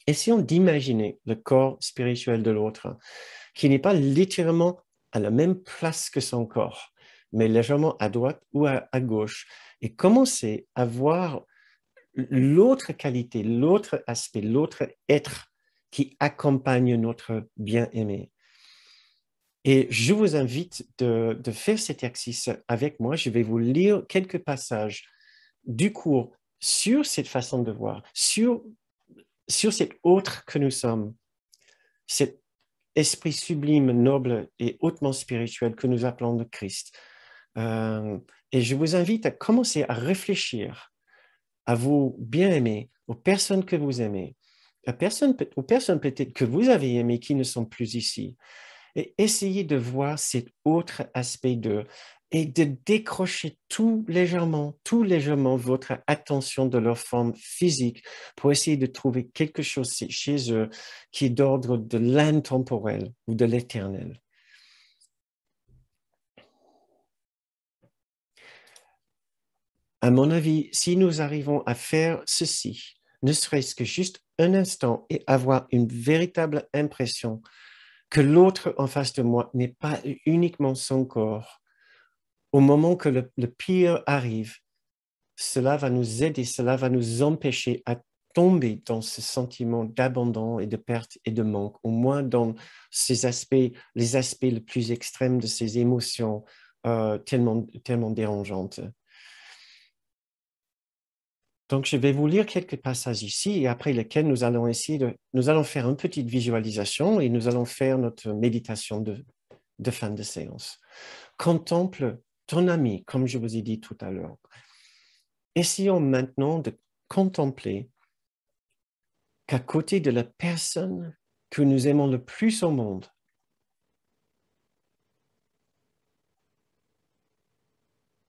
Speaker 1: Essayons d'imaginer le corps spirituel de l'autre, qui n'est pas littéralement à la même place que son corps, mais légèrement à droite ou à gauche, et commencer à voir l'autre qualité, l'autre aspect, l'autre être qui accompagne notre bien-aimé. Et je vous invite de faire cet exercice avec moi. Je vais vous lire quelques passages du cours sur cette façon de voir, sur cet autre que nous sommes, cet esprit sublime, noble et hautement spirituel que nous appelons le Christ. Et je vous invite à commencer à réfléchir à vos bien-aimés, aux personnes que vous aimez, aux personnes peut-être que vous avez aimées qui ne sont plus ici, et essayez de voir cet autre aspect d'eux et de décrocher tout légèrement votre attention de leur forme physique pour essayer de trouver quelque chose chez eux qui est d'ordre de l'intemporel ou de l'éternel. À mon avis, si nous arrivons à faire ceci, ne serait-ce que juste un instant et avoir une véritable impression que l'autre en face de moi n'est pas uniquement son corps. Au moment que le pire arrive, cela va nous aider, cela va nous empêcher à tomber dans ce sentiment d'abandon et de perte et de manque, au moins dans ces aspects, les aspects les plus extrêmes de ces émotions tellement dérangeantes. Donc, je vais vous lire quelques passages ici et après lesquels nous allons faire une petite visualisation et nous allons faire notre méditation de fin de séance. Contemple ton ami, comme je vous ai dit tout à l'heure. Essayons maintenant de contempler qu'à côté de la personne que nous aimons le plus au monde,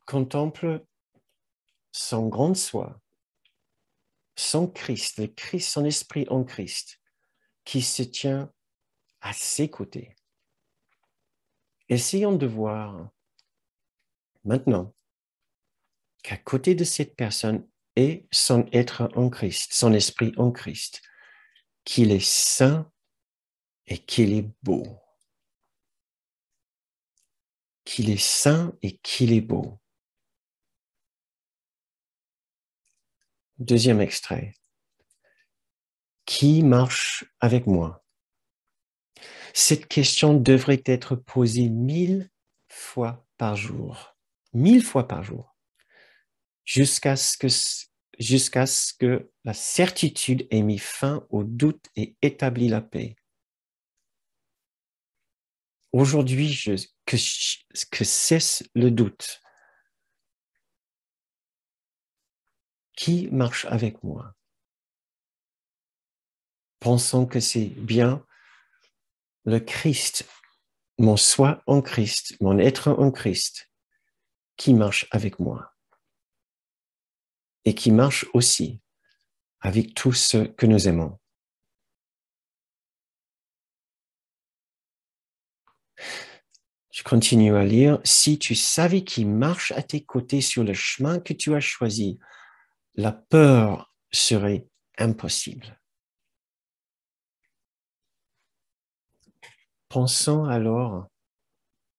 Speaker 1: contemple son grand soi, son Christ, le Christ, son esprit en Christ, qui se tient à ses côtés. Essayons de voir maintenant qu'à côté de cette personne est son être en Christ, son esprit en Christ, qu'il est saint et qu'il est beau. Qu'il est saint et qu'il est beau. Deuxième extrait. Qui marche avec moi? Cette question devrait être posée 1000 fois par jour. 1000 fois par jour. Jusqu'à ce que la certitude ait mis fin au doute et établi la paix. Aujourd'hui, que cesse le doute. Qui marche avec moi? Pensons que c'est bien le Christ, mon soi en Christ, mon être en Christ, qui marche avec moi. Et qui marche aussi avec tous ceux que nous aimons. Je continue à lire. Si tu savais qui marche à tes côtés sur le chemin que tu as choisi, la peur serait impossible. Pensons alors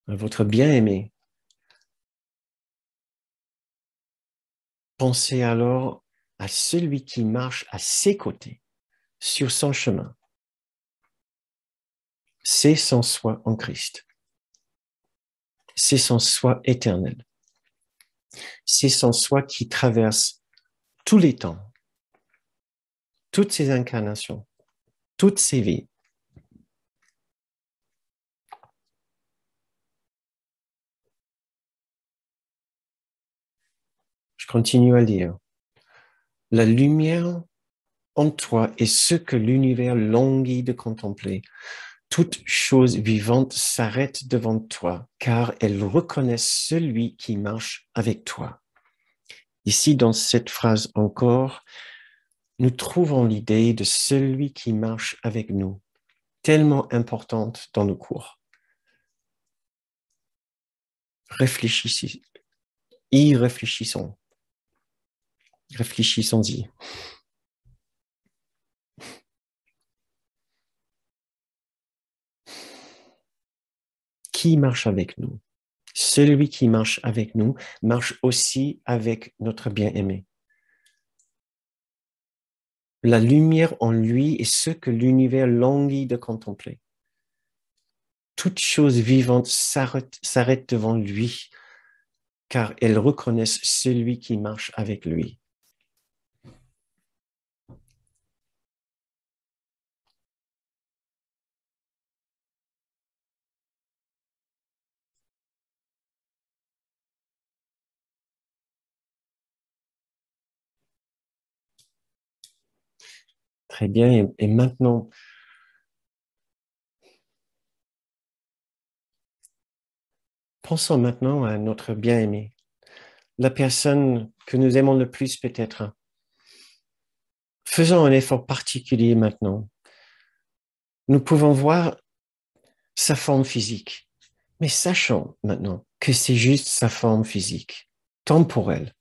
Speaker 1: à votre bien-aimé. Pensez alors à celui qui marche à ses côtés, sur son chemin. C'est son soi en Christ. C'est son soi éternel. C'est son soi qui traverse tous les temps, toutes ses incarnations, toutes ses vies. Je continue à lire. La lumière en toi est ce que l'univers languit de contempler. Toute chose vivante s'arrête devant toi, car elle reconnaît celui qui marche avec toi. Ici, dans cette phrase encore, nous trouvons l'idée de celui qui marche avec nous, tellement importante dans nos cours. Réfléchissez, y réfléchissons. Réfléchissons-y. Qui marche avec nous? Celui qui marche avec nous marche aussi avec notre bien-aimé. La lumière en lui est ce que l'univers languit de contempler. Toute chose vivante s'arrête devant lui, car elles reconnaissent celui qui marche avec lui. Très bien, et maintenant, pensons maintenant à notre bien-aimé, la personne que nous aimons le plus peut-être. Faisons un effort particulier maintenant. Nous pouvons voir sa forme physique, mais sachons maintenant que c'est juste sa forme physique, temporelle.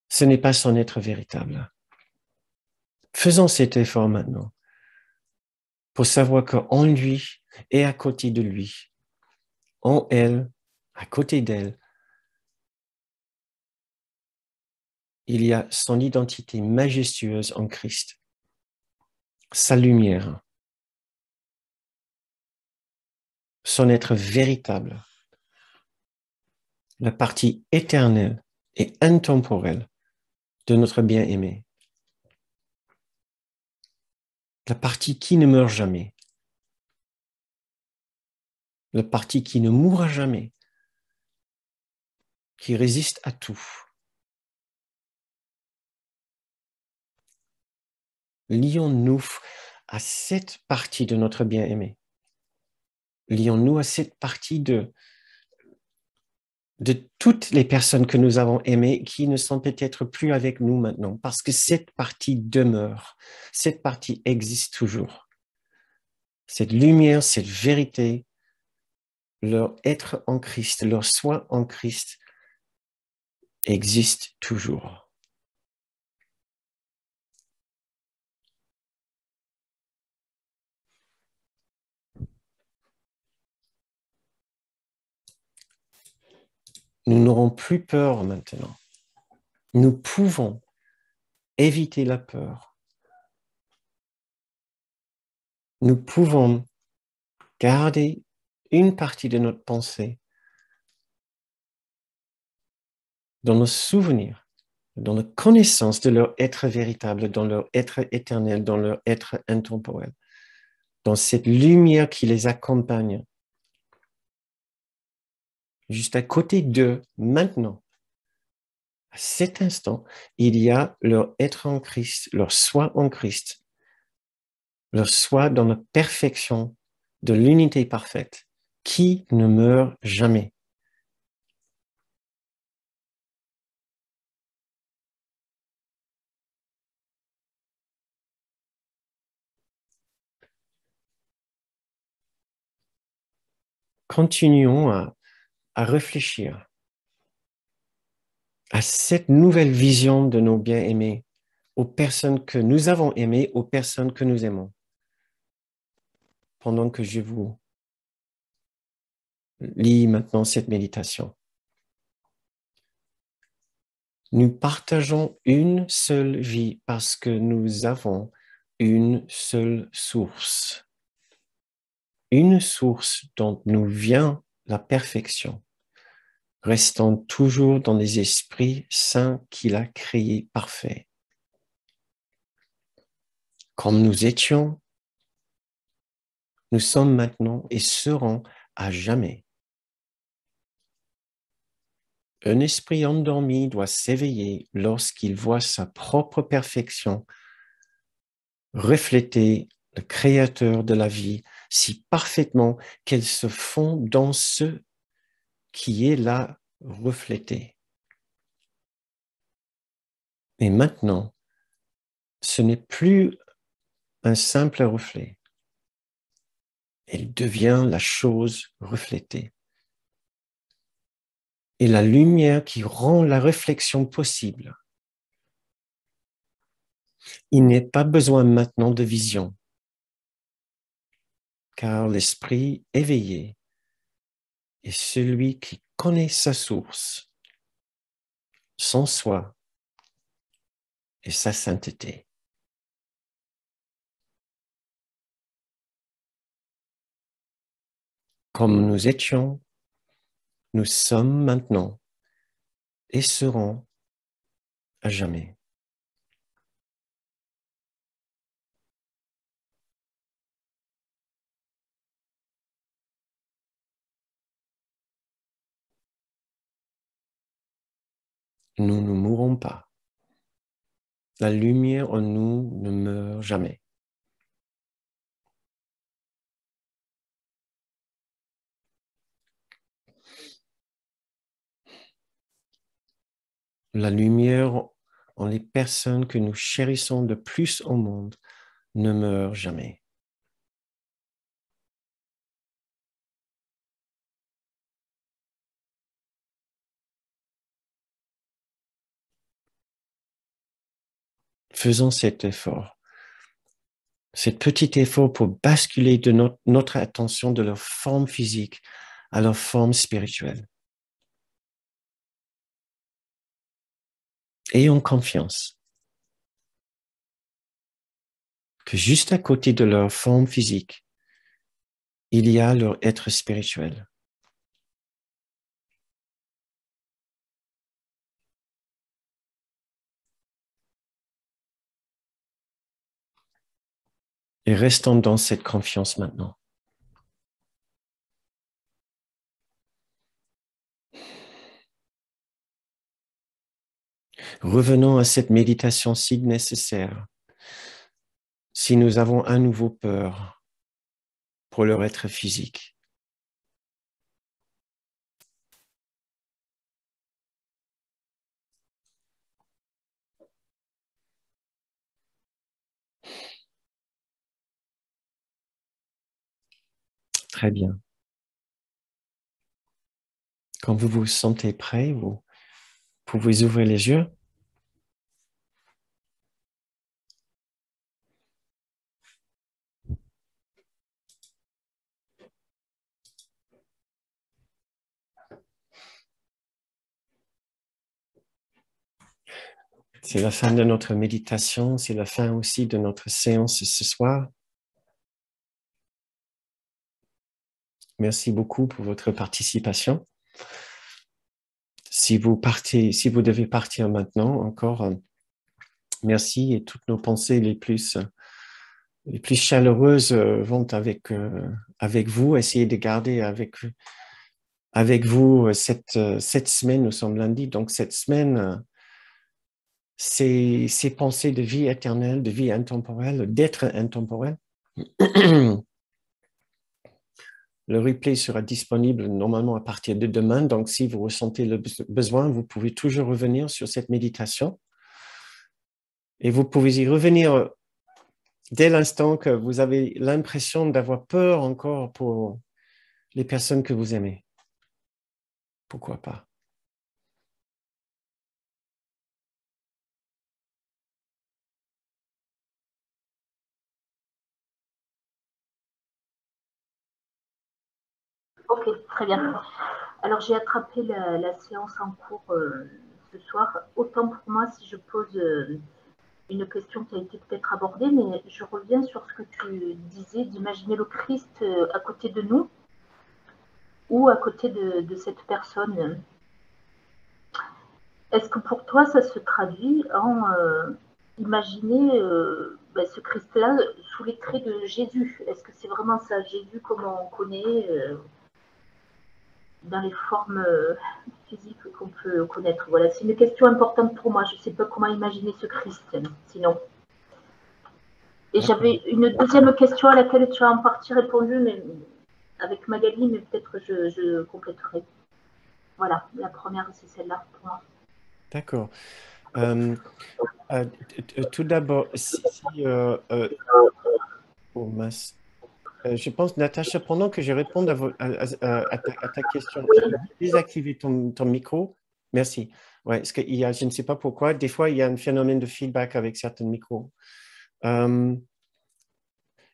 Speaker 1: Ce n'est pas son être véritable. Faisons cet effort maintenant pour savoir qu'en lui et à côté de lui, en elle, à côté d'elle, il y a son identité majestueuse en Christ, sa lumière, son être véritable, la partie éternelle et intemporelle de notre bien-aimé, la partie qui ne meurt jamais, la partie qui ne mourra jamais, qui résiste à tout. Lions-nous à cette partie de notre bien-aimé. Lions-nous à cette partie de toutes les personnes que nous avons aimées qui ne sont peut-être plus avec nous maintenant, parce que cette partie demeure, cette partie existe toujours. Cette lumière, cette vérité, leur être en Christ, leur soi en Christ existe toujours. Nous n'aurons plus peur maintenant. Nous pouvons éviter la peur. Nous pouvons garder une partie de notre pensée dans nos souvenirs, dans la connaissance de leur être véritable, dans leur être éternel, dans leur être intemporel, dans cette lumière qui les accompagne. Juste à côté d'eux, maintenant, à cet instant, il y a leur être en Christ, leur soi en Christ, leur soi dans la perfection de l'unité parfaite, qui ne meurt jamais. Continuons à réfléchir à cette nouvelle vision de nos bien-aimés, aux personnes que nous avons aimées, aux personnes que nous aimons. Pendant que je vous lis maintenant cette méditation. Nous partageons une seule vie parce que nous avons une seule source. Une source dont nous vient la perfection, restant toujours dans les esprits saints qu'il a créés parfaits. Comme nous étions, nous sommes maintenant et serons à jamais. Un esprit endormi doit s'éveiller lorsqu'il voit sa propre perfection refléter le Créateur de la vie si parfaitement qu'elle se fond dans ce qui est là reflété. Mais maintenant, ce n'est plus un simple reflet. Elle devient la chose reflétée. Et la lumière qui rend la réflexion possible. Il n'est pas besoin maintenant de vision, car l'esprit éveillé est celui qui connaît sa source, son soi et sa sainteté. Comme nous étions, nous sommes maintenant et serons à jamais. Nous ne mourrons pas. La lumière en nous ne meurt jamais. La lumière en les personnes que nous chérissons le plus au monde ne meurt jamais. Faisons cet effort. cet petit effort pour basculer de notre attention de leur forme physique à leur forme spirituelle. Ayons confiance que juste à côté de leur forme physique, il y a leur être spirituel. Et restons dans cette confiance maintenant. Revenons à cette méditation si nécessaire, si nous avons à nouveau peur pour leur être physique. Très bien. Quand vous vous sentez prêt, vous pouvez ouvrir les yeux. C'est la fin de notre méditation, c'est la fin aussi de notre séance ce soir. Merci beaucoup pour votre participation. Si vous devez partir maintenant, encore merci et toutes nos pensées les plus chaleureuses vont avec vous. Essayez de garder avec vous cette semaine. Nous sommes lundi, donc cette semaine, ces pensées de vie éternelle, de vie intemporelle, d'être intemporel. Le replay sera disponible normalement à partir de demain. Donc, si vous ressentez le besoin, vous pouvez toujours revenir sur cette méditation. Et vous pouvez y revenir dès l'instant que vous avez l'impression d'avoir peur encore pour les personnes que vous aimez. Pourquoi pas?
Speaker 2: Ok, très bien. Alors j'ai attrapé la séance en cours ce soir. Autant pour moi si je pose une question qui a été peut-être abordée, mais je reviens sur ce que tu disais d'imaginer le Christ à côté de nous ou à côté de cette personne. Est-ce que pour toi ça se traduit en imaginer ce Christ-là sous les traits de Jésus? Est-ce que c'est vraiment ça, Jésus comme on connaît dans les formes physiques qu'on peut connaître? Voilà, c'est une question importante pour moi. Je ne sais pas comment imaginer ce Christ, sinon. Et j'avais une deuxième question à laquelle tu as en partie répondu, mais avec Magali, mais peut-être je compléterai. Voilà, la première, c'est celle-là pour moi.
Speaker 1: D'accord. Tout d'abord, oh, je pense, Natacha, pendant que je réponds à ta question, tu peux désactiver ton micro. Merci. Ouais, parce qu'il y a, je ne sais pas pourquoi, des fois, il y a un phénomène de feedback avec certains micros.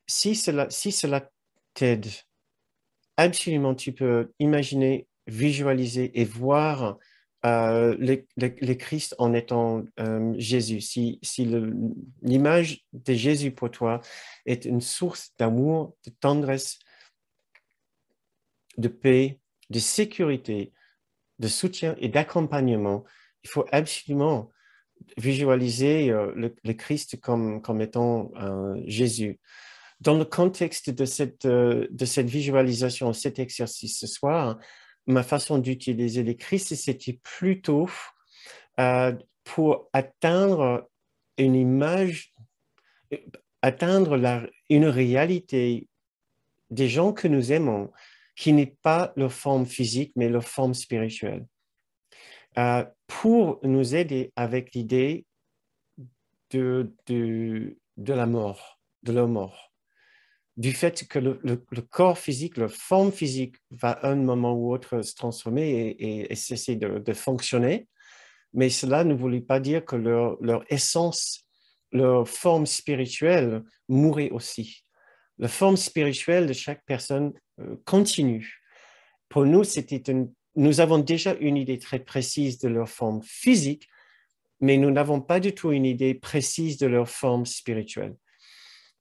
Speaker 1: Si cela t'aide, absolument, tu peux imaginer, visualiser et voir le Christ en étant Jésus. Si l'image de Jésus pour toi est une source d'amour, de tendresse, de paix, de sécurité, de soutien et d'accompagnement, il faut absolument visualiser le Christ comme étant Jésus. Dans le contexte de cette visualisation, cet exercice ce soir, ma façon d'utiliser les Christ, c'était plutôt pour atteindre une image, atteindre une réalité des gens que nous aimons, qui n'est pas leur forme physique, mais leur forme spirituelle. Pour nous aider avec l'idée de la mort, de leur mort. Du fait que le corps physique, la forme physique va à un moment ou autre se transformer et cesser de fonctionner, mais cela ne voulait pas dire que leur essence, leur forme spirituelle mourait aussi. La forme spirituelle de chaque personne continue. Pour nous, nous avons déjà une idée très précise de leur forme physique, mais nous n'avons pas du tout une idée précise de leur forme spirituelle.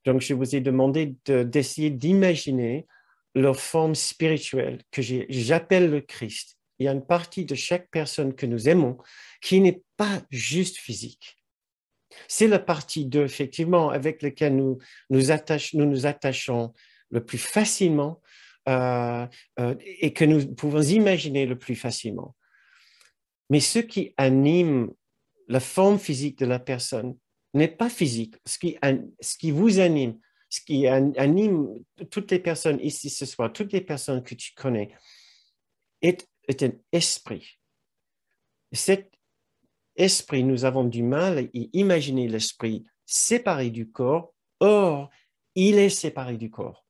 Speaker 1: Donc, je vous ai demandé d'essayer d'imaginer leur forme spirituelle que j'appelle le Christ. Il y a une partie de chaque personne que nous aimons qui n'est pas juste physique. C'est la partie d'eux, effectivement, avec laquelle nous nous attachons le plus facilement et que nous pouvons imaginer le plus facilement. Mais ce qui anime la forme physique de la personne n'est pas physique. Ce qui vous anime, ce qui anime toutes les personnes ici ce soir, toutes les personnes que tu connais, est un esprit. Cet esprit, nous avons du mal à imaginer l'esprit séparé du corps. Or, il est séparé du corps.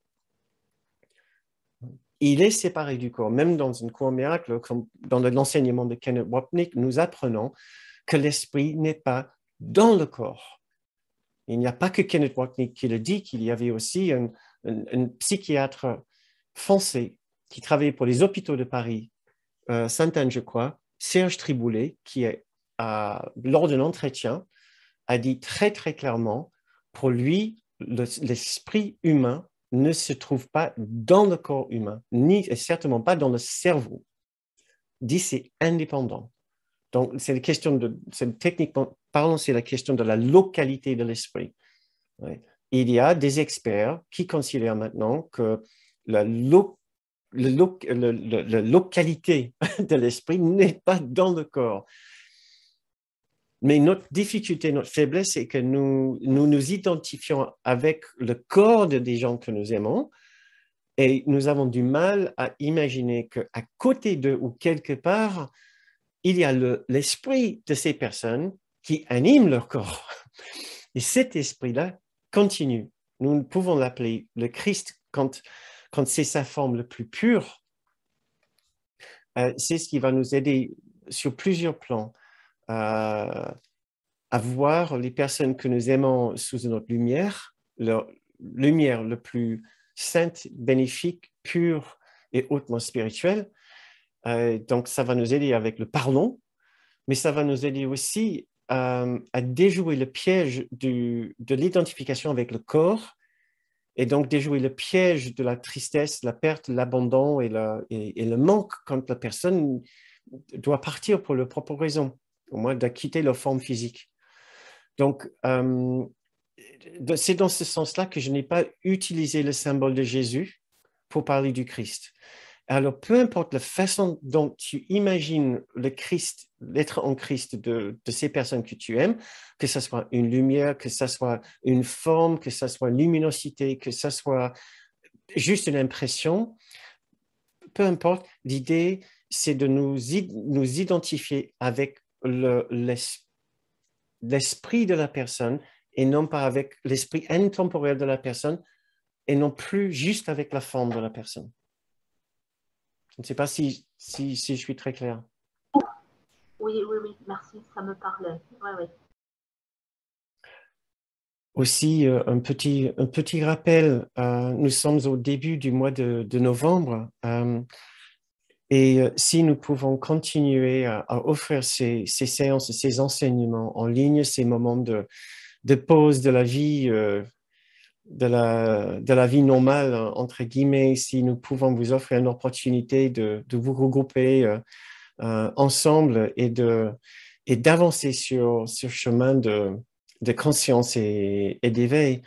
Speaker 1: Il est séparé du corps. Même dans une cour miracle, comme dans l'enseignement de Kenneth Wapnick, nous apprenons que l'esprit n'est pas dans le corps. Il n'y a pas que Kenneth Wapnick qui le dit, qu'il y avait aussi un psychiatre français qui travaillait pour les hôpitaux de Paris, Sainte-Anne, je crois, Serge Triboulet, qui, lors d'un entretien, a dit très, très clairement, pour lui, l'esprit humain ne se trouve pas dans le corps humain, ni et certainement pas dans le cerveau. Il dit c'est indépendant. Donc, c'est techniquement parlant, c'est la question de la localité de l'esprit. Ouais. Il y a des experts qui considèrent maintenant que la localité de l'esprit n'est pas dans le corps. Mais notre difficulté, notre faiblesse, c'est que nous identifions avec le corps des gens que nous aimons et nous avons du mal à imaginer qu'à côté d'eux ou quelque part, il y a l'esprit de ces personnes qui animent leur corps. Et cet esprit-là continue. Nous pouvons l'appeler le Christ quand c'est sa forme la plus pure. C'est ce qui va nous aider sur plusieurs plans à voir les personnes que nous aimons sous notre lumière, leur lumière le plus sainte, bénéfique, pure et hautement spirituelle. Donc, ça va nous aider avec le pardon, mais ça va nous aider aussi à déjouer le piège de l'identification avec le corps et donc déjouer le piège de la tristesse, la perte, l'abandon et le manque quand la personne doit partir pour leur propre raison, au moins de quitter leur forme physique. Donc, c'est dans ce sens-là que je n'ai pas utilisé le symbole de Jésus pour parler du Christ. Alors, peu importe la façon dont tu imagines le Christ, l'être en Christ de ces personnes que tu aimes, que ce soit une lumière, que ce soit une forme, que ce soit une luminosité, que ce soit juste une impression, peu importe, l'idée, c'est de nous identifier avec l'esprit de la personne et non pas avec l'esprit intemporel de la personne et non plus juste avec la forme de la personne. Je ne sais pas si je suis très clair.
Speaker 2: Oui, merci, ça me parlait. Oui.
Speaker 1: Aussi, un petit rappel, nous sommes au début du mois de novembre et si nous pouvons continuer à offrir ces séances, ces enseignements en ligne, ces moments de pause de la vie, de la vie normale, entre guillemets, si nous pouvons vous offrir une opportunité de vous regrouper ensemble et d'avancer sur ce chemin de conscience et d'éveil,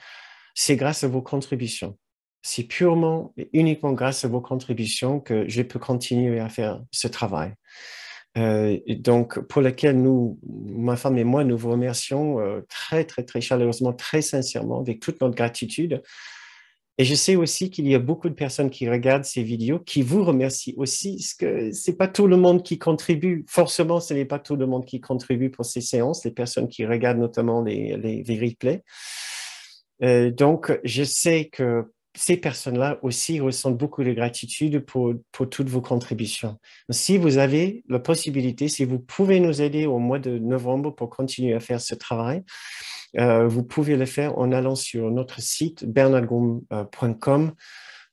Speaker 1: c'est grâce à vos contributions. C'est purement et uniquement grâce à vos contributions que je peux continuer à faire ce travail. Donc, pour lequel ma femme et moi, nous vous remercions très, très, très chaleureusement, très sincèrement, avec toute notre gratitude. Et je sais aussi qu'il y a beaucoup de personnes qui regardent ces vidéos, qui vous remercient aussi, parce que ce n'est pas tout le monde qui contribue. Forcément, ce n'est pas tout le monde qui contribue pour ces séances, les personnes qui regardent notamment les replays. Donc, je sais que ces personnes-là aussi ressentent beaucoup de gratitude pour toutes vos contributions. Si vous avez la possibilité, si vous pouvez nous aider au mois de novembre pour continuer à faire ce travail, Vous pouvez le faire en allant sur notre site bernardgoum.com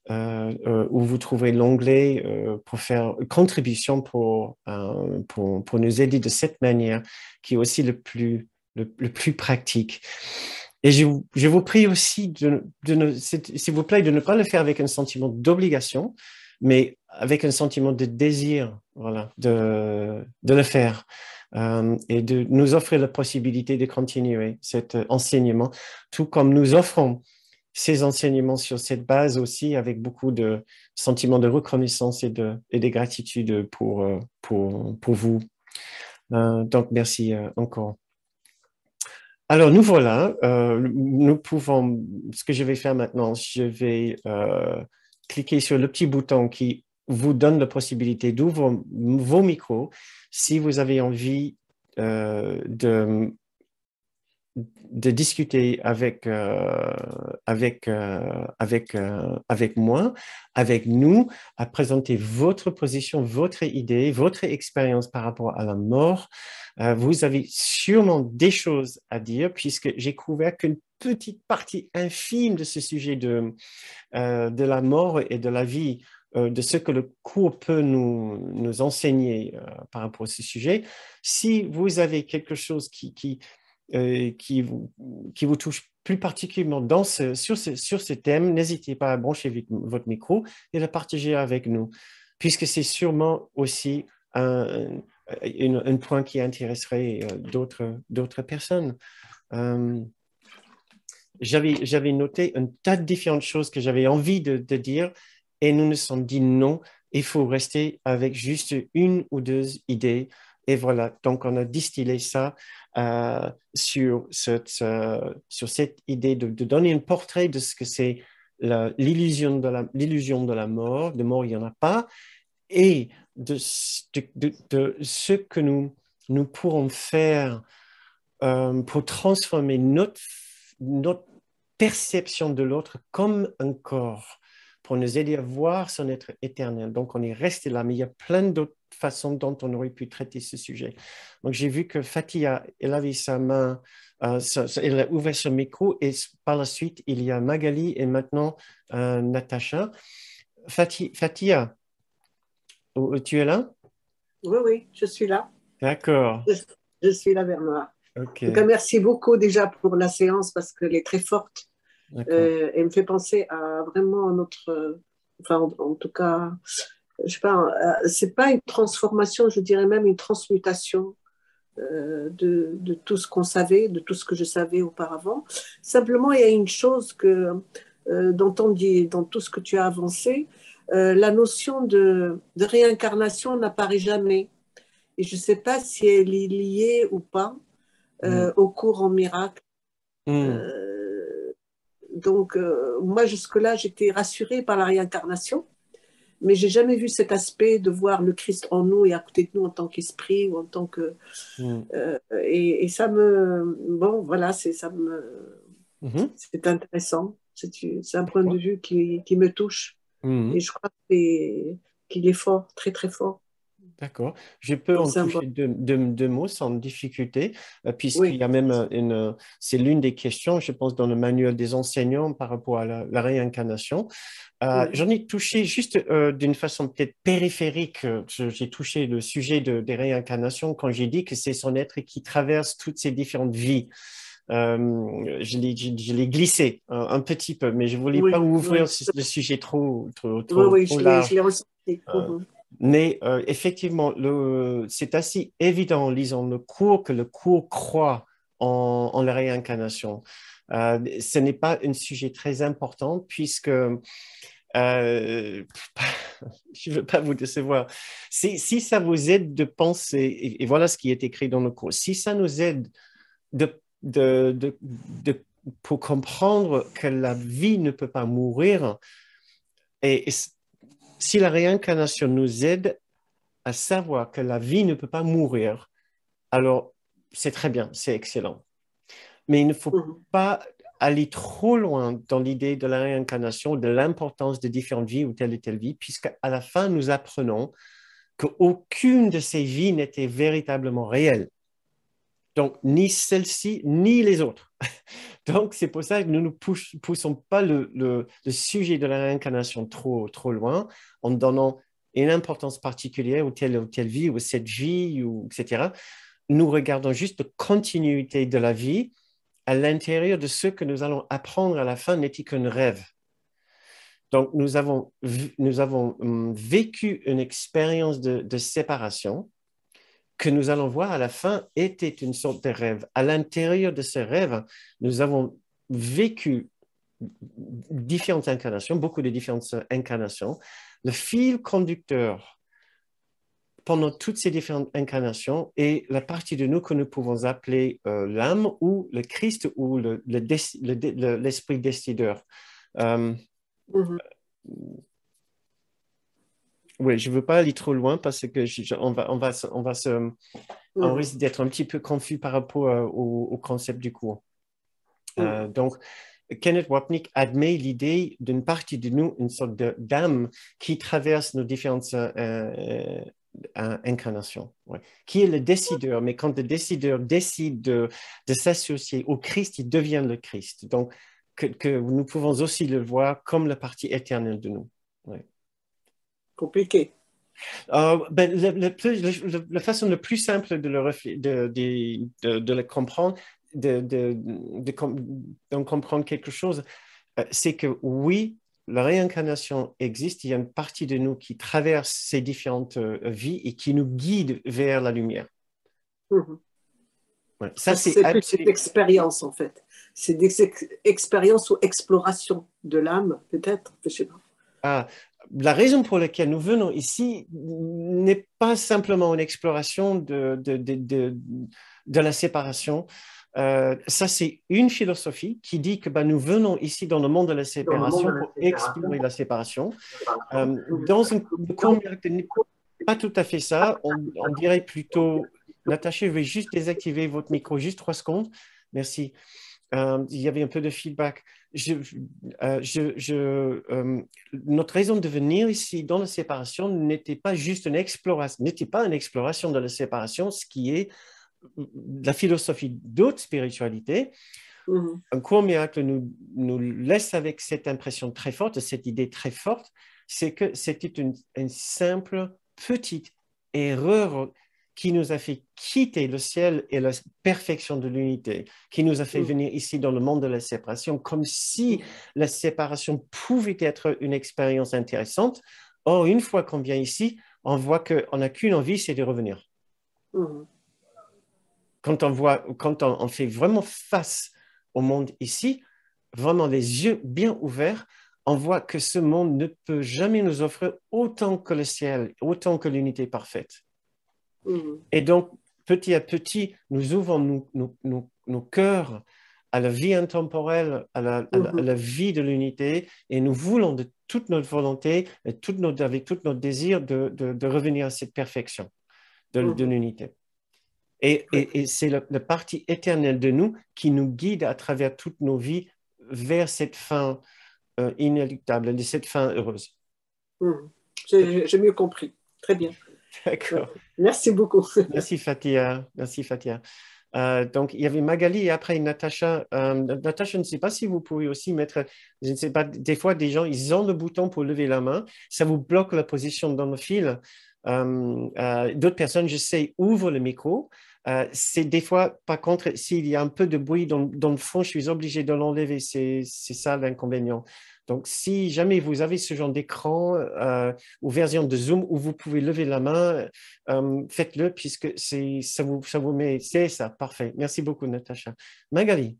Speaker 1: où vous trouverez l'onglet pour faire contribution pour nous aider de cette manière qui est aussi le plus pratique. Et je vous prie aussi s'il vous plaît, de ne pas le faire avec un sentiment d'obligation, mais avec un sentiment de désir, voilà, de le faire. Et de nous offrir la possibilité de continuer cet enseignement, tout comme nous offrons ces enseignements sur cette base aussi, avec beaucoup de sentiments de reconnaissance et de gratitude pour vous. Donc, merci encore. Alors, nous voilà. Nous pouvons, ce que je vais faire maintenant, je vais cliquer sur le petit bouton qui vous donne la possibilité d'ouvrir vos micros si vous avez envie de discuter avec moi, avec nous, à présenter votre position, votre idée, votre expérience par rapport à la mort. Vous avez sûrement des choses à dire puisque j'ai couvert qu'une petite partie infime de ce sujet de la mort et de la vie, de ce que le cours peut nous enseigner par rapport à ce sujet. Si vous avez quelque chose qui vous touche plus particulièrement sur ce thème, n'hésitez pas à brancher votre micro et le partager avec nous, puisque c'est sûrement aussi un point qui intéresserait d'autres personnes. J'avais noté un tas de différentes choses que j'avais envie de dire et nous nous sommes dit non, il faut rester avec juste une ou deux idées. Et voilà, donc on a distillé ça sur cette idée de donner un portrait de ce que c'est l'illusion de la mort. De mort, il n'y en a pas. Et de ce que nous pourrons faire pour transformer notre perception de l'autre comme un corps, pour nous aider à voir son être éternel. Donc, on est resté là, mais il y a plein d'autres façons dont on aurait pu traiter ce sujet. Donc, j'ai vu que Fatia, elle avait sa main, elle a ouvert son micro, et par la suite, il y a Magali et maintenant Natacha. Fatia, tu es là?
Speaker 3: Oui, oui, je suis là.
Speaker 1: D'accord.
Speaker 3: Je suis là, Bernard.
Speaker 1: Okay.
Speaker 3: En tout cas, merci beaucoup déjà pour la séance parce qu'elle est très forte. Elle me fait penser à vraiment notre... enfin, en tout cas, je sais pas, c'est pas une transformation, je dirais même une transmutation de tout ce qu'on savait, de tout ce que je savais auparavant. Simplement, il y a une chose que, dans tout ce que tu as avancé, la notion de réincarnation n'apparaît jamais. Et je ne sais pas si elle est liée ou pas au cours en miracle. Donc, moi, jusque-là, j'étais rassurée par la réincarnation, mais je n'ai jamais vu cet aspect de voir le Christ en nous et à côté de nous en tant qu'esprit ou en tant que... et ça me... Bon, voilà, c'est intéressant. C'est un point de vue qui me touche. Et je crois qu'il est fort, très, très fort.
Speaker 1: D'accord. Je peux en toucher deux mots sans difficulté, puisqu'il y a même c'est l'une des questions, je pense, dans le manuel des enseignants par rapport à la réincarnation. J'en ai touché juste d'une façon peut-être périphérique. J'ai touché le sujet des réincarnations quand j'ai dit que c'est son être qui traverse toutes ces différentes vies. Je l'ai glissé un petit peu, mais je ne voulais pas ouvrir le sujet trop large.
Speaker 3: Je l'ai ressenti.
Speaker 1: Mais effectivement, c'est assez évident en lisant le cours que le cours croit en la réincarnation. Ce n'est pas un sujet très important puisque, je ne veux pas vous décevoir, si ça vous aide de penser, et voilà ce qui est écrit dans le cours, si ça nous aide pour comprendre que la vie ne peut pas mourir, et si la réincarnation nous aide à savoir que la vie ne peut pas mourir, alors c'est très bien, c'est excellent. Mais il ne faut pas aller trop loin dans l'idée de la réincarnation, de l'importance de différentes vies ou telle et telle vie, puisqu'à la fin, nous apprenons qu'aucune de ces vies n'était véritablement réelle. Donc, ni celle-ci, ni les autres. Donc, c'est pour ça que nous ne poussons pas le sujet de la réincarnation trop loin en donnant une importance particulière ou telle vie ou cette vie, etc. Nous regardons juste la continuité de la vie à l'intérieur de ce que nous allons apprendre à la fin n'était qu'un rêve. Donc, nous avons vécu une expérience de séparation que nous allons voir à la fin était une sorte de rêve. À l'intérieur de ce rêve, nous avons vécu différentes incarnations, beaucoup de différentes incarnations. Le fil conducteur pendant toutes ces différentes incarnations est la partie de nous que nous pouvons appeler l'âme ou le Christ ou l'esprit décideur. Oui, je ne veux pas aller trop loin parce que on risque d'être un petit peu confus par rapport au concept du cours. Donc, Kenneth Wapnick admet l'idée d'une partie de nous, une sorte d'âme qui traverse nos différentes incarnations, qui est le décideur. Mais quand le décideur décide de s'associer au Christ, il devient le Christ. Donc, que nous pouvons aussi le voir comme la partie éternelle de nous. Ouais.
Speaker 3: Compliqué.
Speaker 1: La façon la plus simple de le comprendre, d'en comprendre quelque chose, c'est que oui, la réincarnation existe. Il y a une partie de nous qui traverse ces différentes vies et qui nous guide vers la lumière.
Speaker 3: Ouais, c'est plus une expérience, en fait. C'est des expériences ou explorations de l'âme, peut-être, je sais pas.
Speaker 1: La raison pour laquelle nous venons ici n'est pas simplement une exploration de la séparation. Ça, c'est une philosophie qui dit que nous venons ici dans le monde de la séparation pour explorer la séparation. Dans un cours miracle, pas tout à fait ça. On dirait plutôt... Natacha, je vais juste désactiver votre micro, juste 3 secondes. Merci. Il y avait un peu de feedback. Notre raison de venir ici dans la séparation n'était pas juste une exploration, de la séparation, ce qui est la philosophie d'autres spiritualités. Un cours miracle nous laisse avec cette impression très forte, cette idée très forte, c'est que c'était une simple petite erreur qui nous a fait quitter le ciel et la perfection de l'unité, qui nous a fait venir ici dans le monde de la séparation, comme si la séparation pouvait être une expérience intéressante. Or, une fois qu'on vient ici, on voit qu'on n'a qu'une envie, c'est de revenir. Quand on fait vraiment face au monde ici, vraiment les yeux bien ouverts, on voit que ce monde ne peut jamais nous offrir autant que le ciel, autant que l'unité parfaite. Et donc, petit à petit, nous ouvrons nos cœurs à la vie intemporelle, à la vie de l'unité, et nous voulons de toute notre volonté, et avec tout notre désir de revenir à cette perfection de l'unité. Et c'est la partie éternelle de nous qui nous guide à travers toutes nos vies vers cette fin inéluctable, cette fin heureuse.
Speaker 3: J'ai mieux compris. Très bien.
Speaker 1: D'accord.
Speaker 3: Merci beaucoup.
Speaker 1: Merci Fatia. Donc, il y avait Magali et après Natacha. Natacha, je ne sais pas si vous pouvez aussi mettre, je ne sais pas, des fois, des gens, ils ont le bouton pour lever la main. Ça vous bloque la position dans le fil. D'autres personnes, je sais, ouvrent le micro. C'est des fois, par contre, s'il y a un peu de bruit dans le fond, je suis obligé de l'enlever. C'est ça l'inconvénient. Donc, si jamais vous avez ce genre d'écran ou version de Zoom où vous pouvez lever la main, faites-le puisque ça vous met... C'est ça, parfait. Merci beaucoup, Natacha. Magali.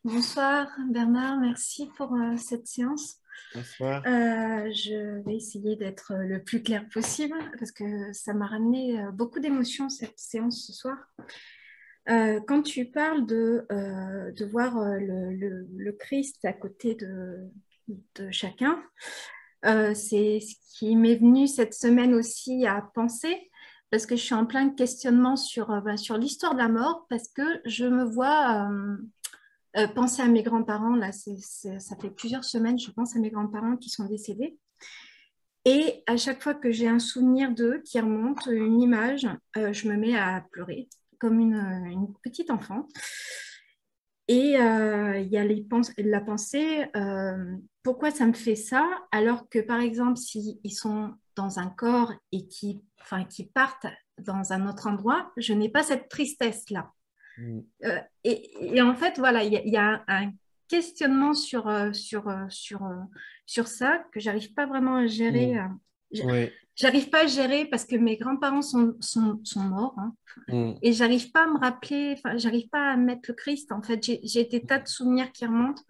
Speaker 4: Bonsoir, Bernard. Merci pour cette séance.
Speaker 1: Bonsoir.
Speaker 4: Je vais essayer d'être le plus clair possible parce que ça m'a ramené beaucoup d'émotions cette séance ce soir. Quand tu parles de voir le Christ à côté de chacun, c'est ce qui m'est venu cette semaine aussi à penser, parce que je suis en plein questionnement sur l'histoire de la mort, parce que je me vois penser à mes grands-parents. Là, ça fait plusieurs semaines, je pense à mes grands-parents qui sont décédés. Et à chaque fois que j'ai un souvenir d'eux qui remonte, une image, je me mets à pleurer comme une petite enfant. Et il y a la pensée, pourquoi ça me fait ça, alors que par exemple, s'ils sont dans un corps et qui partent dans un autre endroit, je n'ai pas cette tristesse-là.
Speaker 1: Mm.
Speaker 4: Et en fait, voilà, il y a un questionnement sur ça que j'arrive pas vraiment à gérer. J'-
Speaker 1: Oui.
Speaker 4: J'arrive pas à gérer parce que mes grands-parents sont morts, hein,
Speaker 1: Mm.
Speaker 4: et j'arrive pas à me rappeler, enfin, j'arrive pas à mettre le Christ. En fait, j'ai des tas de souvenirs qui remontent.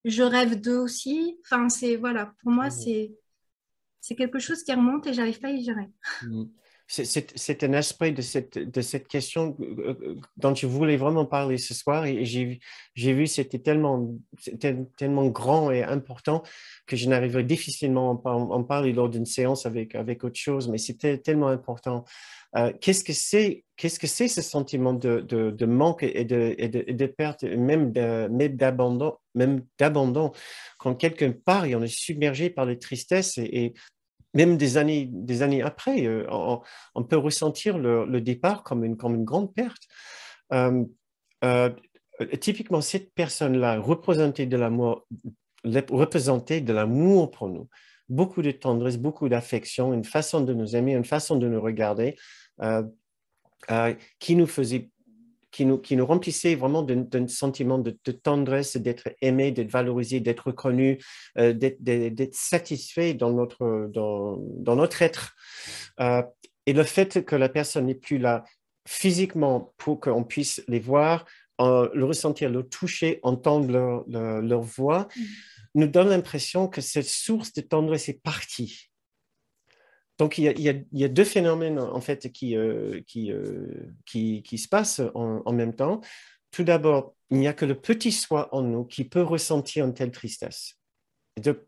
Speaker 4: Je rêve d'eux aussi. Enfin, voilà, pour moi,
Speaker 1: Mm.
Speaker 4: c'est quelque chose qui remonte et j'arrive pas à y gérer.
Speaker 1: Mm. C'est un aspect de cette question dont je voulais vraiment parler ce soir et j'ai vu c'était tellement grand et important que je n'arriverais difficilement à en parler lors d'une séance avec autre chose, mais c'était tellement important. Qu'est-ce que c'est ce sentiment de manque et de perte, même d'abandon, quand quelqu'un part et on est submergé par les tristesses et même des années après, on peut ressentir le départ comme une grande perte. Euh, euh, Typiquement, cette personne-là représentait de l'amour pour nous. Beaucoup de tendresse, beaucoup d'affection, une façon de nous aimer, une façon de nous regarder euh, qui nous faisait qui nous remplissait vraiment d'un sentiment de tendresse, d'être aimé, d'être valorisé, d'être reconnu, d'être satisfait dans notre être. Et le fait que la personne n'est plus là physiquement pour qu'on puisse les voir, le ressentir, le toucher, entendre leur voix, nous donne l'impression que cette source de tendresse est partie. Donc, il y a deux phénomènes en fait qui se passent en même temps. Tout d'abord, il n'y a que le petit soi en nous qui peut ressentir une telle tristesse.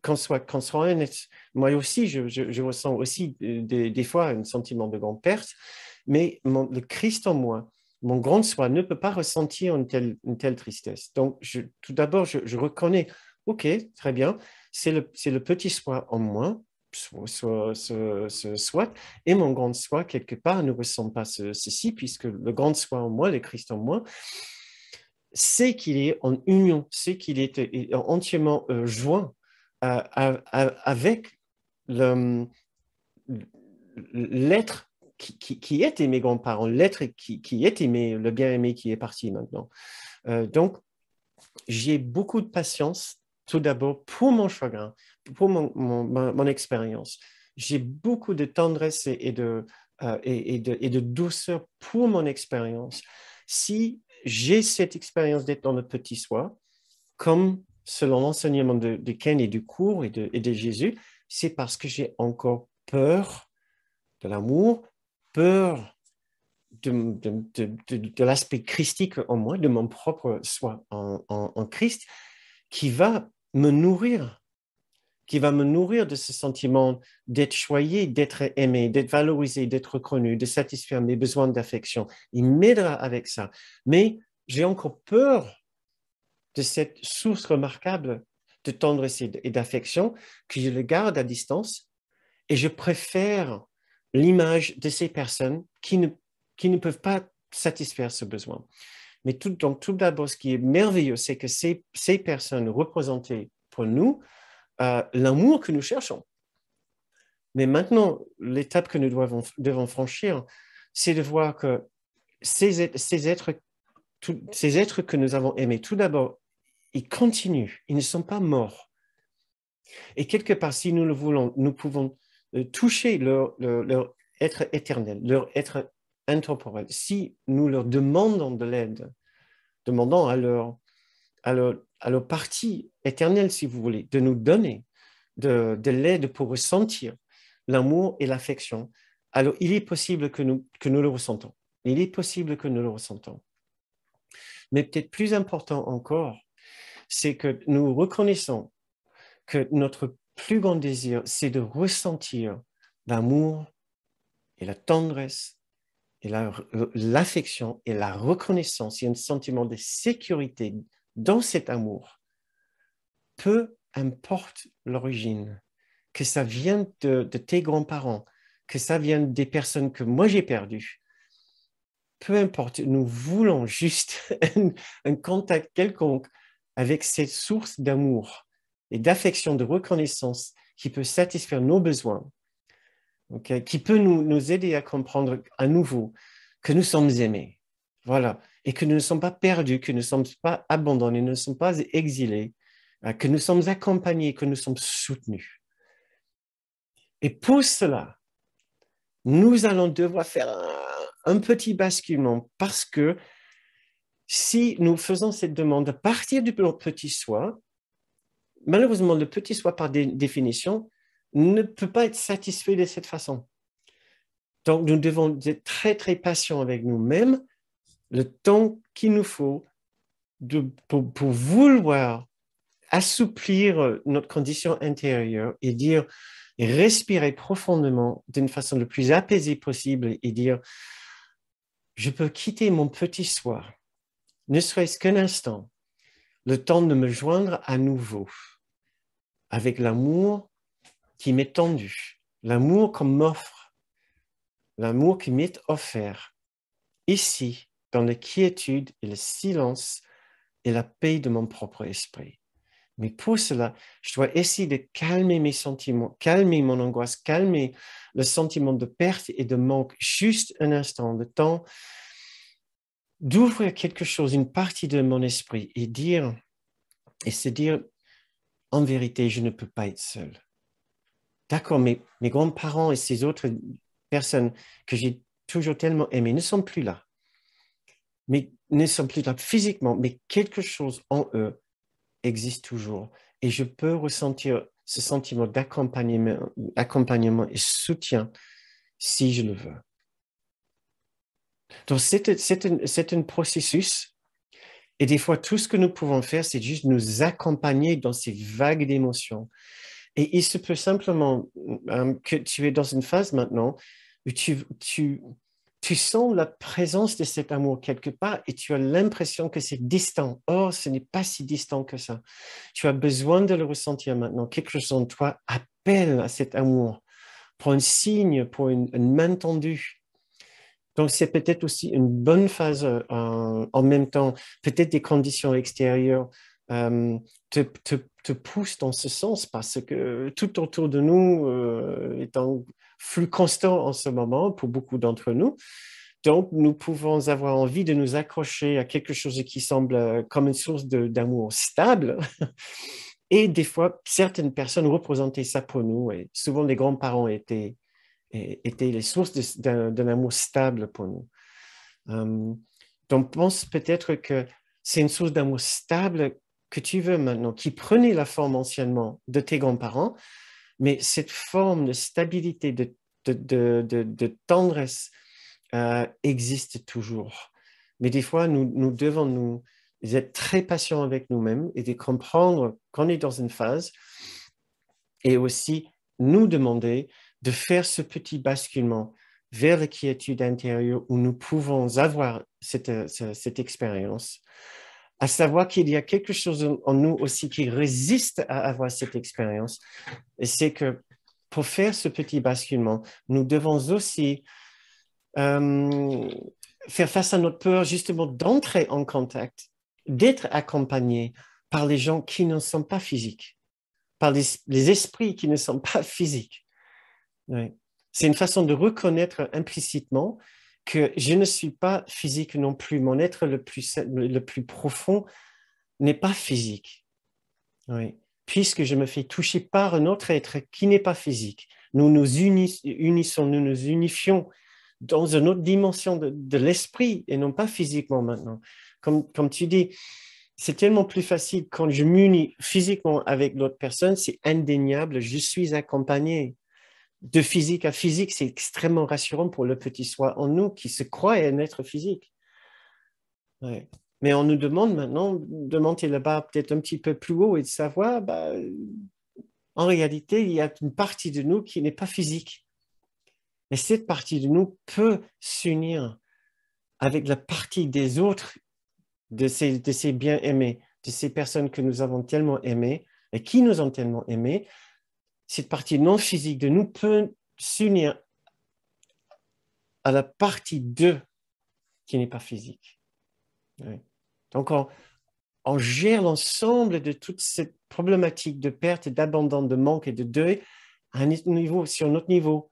Speaker 1: Qu'on soit honnête, moi aussi, je ressens aussi des fois un sentiment de grande perte, mais le Christ en moi, mon grand soi, ne peut pas ressentir une telle tristesse. Donc, tout d'abord, je reconnais, OK, très bien, c'est le petit soi en moi soit, et mon grand soi, quelque part, ne ressent pas ceci, puisque le grand soi en moi, le Christ en moi, c'est qu'il est en union, c'est qu'il est entièrement joint avec l'être qui est mes grands-parents, l'être qui est aimé, le bien-aimé qui est parti maintenant. Donc, j'ai beaucoup de patience, tout d'abord, pour mon chagrin, pour mon expérience. J'ai beaucoup de tendresse et de douceur pour mon expérience. Si j'ai cette expérience d'être dans le petit soi, comme selon l'enseignement de Ken et du cours et de Jésus, c'est parce que j'ai encore peur de l'amour, peur de l'aspect christique en moi, de mon propre soi en Christ, qui va me nourrir, de ce sentiment d'être choyé, d'être aimé, d'être valorisé, d'être reconnu, de satisfaire mes besoins d'affection. Il m'aidera avec ça. Mais j'ai encore peur de cette source remarquable de tendresse et d'affection que je le garde à distance et je préfère l'image de ces personnes qui ne peuvent pas satisfaire ce besoin. Mais donc, tout d'abord, ce qui est merveilleux, c'est que ces personnes représentaient pour nous l'amour que nous cherchons. Mais maintenant, l'étape que nous devons franchir, c'est de voir que ces êtres que nous avons aimés, tout d'abord, ils continuent, ils ne sont pas morts. Et quelque part, si nous le voulons, nous pouvons toucher leur être éternel, leur être intemporel. Si nous leur demandons de l'aide, demandons à leur partie éternelle, si vous voulez, de nous donner de l'aide pour ressentir l'amour et l'affection, alors il est possible que nous le ressentons. Il est possible que nous le ressentons. Mais peut-être plus important encore, c'est que nous reconnaissons que notre plus grand désir, c'est de ressentir l'amour et la tendresse et l'affection et la reconnaissance et un sentiment de sécurité dans cet amour, peu importe l'origine, que ça vient de tes grands-parents, que ça vient des personnes que moi j'ai perdues. Peu importe, nous voulons juste un contact quelconque avec cette source d'amour et d'affection, de reconnaissance qui peut satisfaire nos besoins, okay, qui peut nous aider à comprendre à nouveau que nous sommes aimés. Voilà. Et que nous ne sommes pas perdus, que nous ne sommes pas abandonnés, nous ne sommes pas exilés, que nous sommes accompagnés, que nous sommes soutenus. Et pour cela, nous allons devoir faire un petit basculement parce que si nous faisons cette demande à partir du petit soi, malheureusement, le petit soi, par définition, ne peut pas être satisfait de cette façon. Donc, nous devons être très, très patients avec nous-mêmes, le temps qu'il nous faut pour vouloir assouplir notre condition intérieure et dire, et respirer profondément d'une façon la plus apaisée possible et dire, je peux quitter mon petit soi, ne serait-ce qu'un instant, le temps de me joindre à nouveau avec l'amour qui m'est tendu, l'amour qu'on m'offre, l'amour qui m'est offert, ici, dans la quiétude et le silence et la paix de mon propre esprit. Mais pour cela, je dois essayer de calmer mes sentiments, calmer mon angoisse, calmer le sentiment de perte et de manque, juste un instant, le temps d'ouvrir quelque chose, une partie de mon esprit et se dire, en vérité, je ne peux pas être seul. D'accord, mes grands-parents et ces autres personnes que j'ai toujours tellement aimées ne sont plus là. Mais ne sont plus là physiquement, mais quelque chose en eux existe toujours. Et je peux ressentir ce sentiment d'accompagnement et soutien si je le veux. Donc, c'est un processus. Et des fois, tout ce que nous pouvons faire, c'est juste nous accompagner dans ces vagues d'émotions. Et il se peut simplement que tu es dans une phase maintenant où tu sens la présence de cet amour quelque part et tu as l'impression que c'est distant. Or, ce n'est pas si distant que ça. Tu as besoin de le ressentir maintenant. Quelque chose en toi appelle à cet amour pour un signe, pour une main tendue. Donc, c'est peut-être aussi une bonne phase en même temps. Peut-être des conditions extérieures te poussent dans ce sens parce que tout autour de nous est en flux constant en ce moment pour beaucoup d'entre nous. Donc, nous pouvons avoir envie de nous accrocher à quelque chose qui semble comme une source d'amour stable. Et des fois, certaines personnes représentaient ça pour nous. Et souvent, les grands-parents étaient les sources d'un amour stable pour nous. Donc, pense peut-être que c'est une source d'amour stable que tu veux maintenant, qui prenait la forme anciennement de tes grands-parents, mais cette forme de stabilité, de tendresse existe toujours. Mais des fois, nous devons nous être très patients avec nous-mêmes et de comprendre qu'on est dans une phase et aussi nous demander de faire ce petit basculement vers la quiétude intérieure où nous pouvons avoir cette expérience, à savoir qu'il y a quelque chose en nous aussi qui résiste à avoir cette expérience. Et c'est que pour faire ce petit basculement, nous devons aussi faire face à notre peur justement d'entrer en contact, d'être accompagnés par les gens qui ne sont pas physiques, par les esprits qui ne sont pas physiques. Oui. C'est une façon de reconnaître implicitement que je ne suis pas physique non plus. Mon être le plus profond n'est pas physique. Oui. Puisque je me fais toucher par un autre être qui n'est pas physique. Nous nous unissons, nous nous unifions dans une autre dimension de l'esprit et non pas physiquement maintenant. Comme tu dis, c'est tellement plus facile quand je m'unis physiquement avec l'autre personne, c'est indéniable, je suis accompagné. De physique à physique, c'est extrêmement rassurant pour le petit soi en nous qui se croit un être physique. Ouais. Mais on nous demande maintenant de monter la barre peut-être un petit peu plus haut et de savoir, en réalité, il y a une partie de nous qui n'est pas physique. Et cette partie de nous peut s'unir avec la partie des autres, de ces bien-aimés, de ces personnes que nous avons tellement aimées et qui nous ont tellement aimés, cette partie non physique de nous peut s'unir à la partie 2 qui n'est pas physique. Oui. Donc, on gère l'ensemble de toute cette problématique de perte, d'abandon, de manque et de deuil à un niveau, sur notre niveau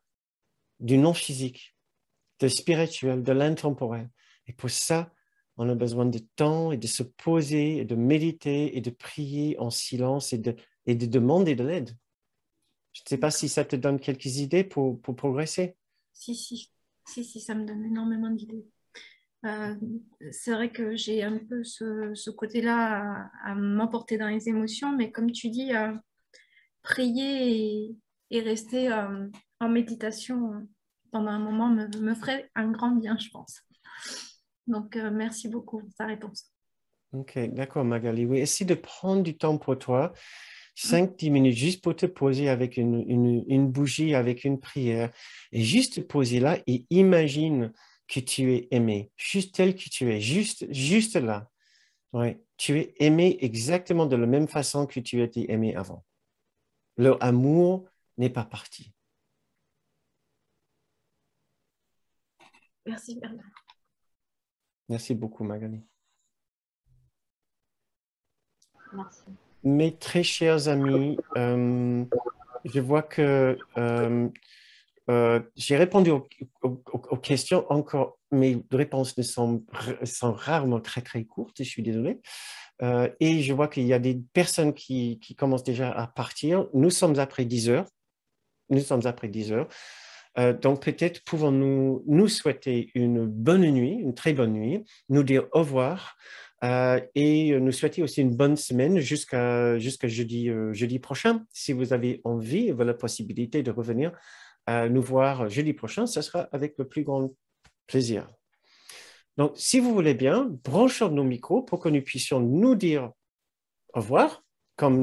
Speaker 1: du non physique, de spirituel, de l'intemporel. Et pour ça, on a besoin de temps et de se poser et de méditer et de prier en silence et de demander de l'aide. Je ne sais pas si ça te donne quelques idées pour progresser.
Speaker 4: Si, ça me donne énormément d'idées. C'est vrai que j'ai un peu ce côté-là à m'emporter dans les émotions, mais comme tu dis, prier et rester en méditation pendant un moment me ferait un grand bien, je pense. Donc, merci beaucoup pour ta réponse.
Speaker 1: Ok, d'accord, Magali. Oui, essaie de prendre du temps pour toi, 5-10 minutes, juste pour te poser avec une bougie, avec une prière, et juste te poser là et imagine que tu es aimé, juste tel que tu es, juste là. Ouais, tu es aimé exactement de la même façon que tu étais aimé avant. Leur amour n'est pas parti.
Speaker 4: Merci, Bernard.
Speaker 1: Merci beaucoup, Magali.
Speaker 2: Merci.
Speaker 1: Mes très chers amis, je vois que j'ai répondu aux questions encore. Mes réponses sont rarement très, très courtes, je suis désolé. Et je vois qu'il y a des personnes qui commencent déjà à partir. Nous sommes après 10 heures. Nous sommes après 10 heures. Donc, peut-être pouvons-nous nous souhaiter une bonne nuit, une très bonne nuit, nous dire au revoir et nous souhaiter aussi une bonne semaine jusqu'à jeudi prochain. Si vous avez envie et la possibilité de revenir nous voir jeudi prochain, ce sera avec le plus grand plaisir. Donc, si vous voulez bien, branchons nos micros pour que nous puissions nous dire au revoir, comme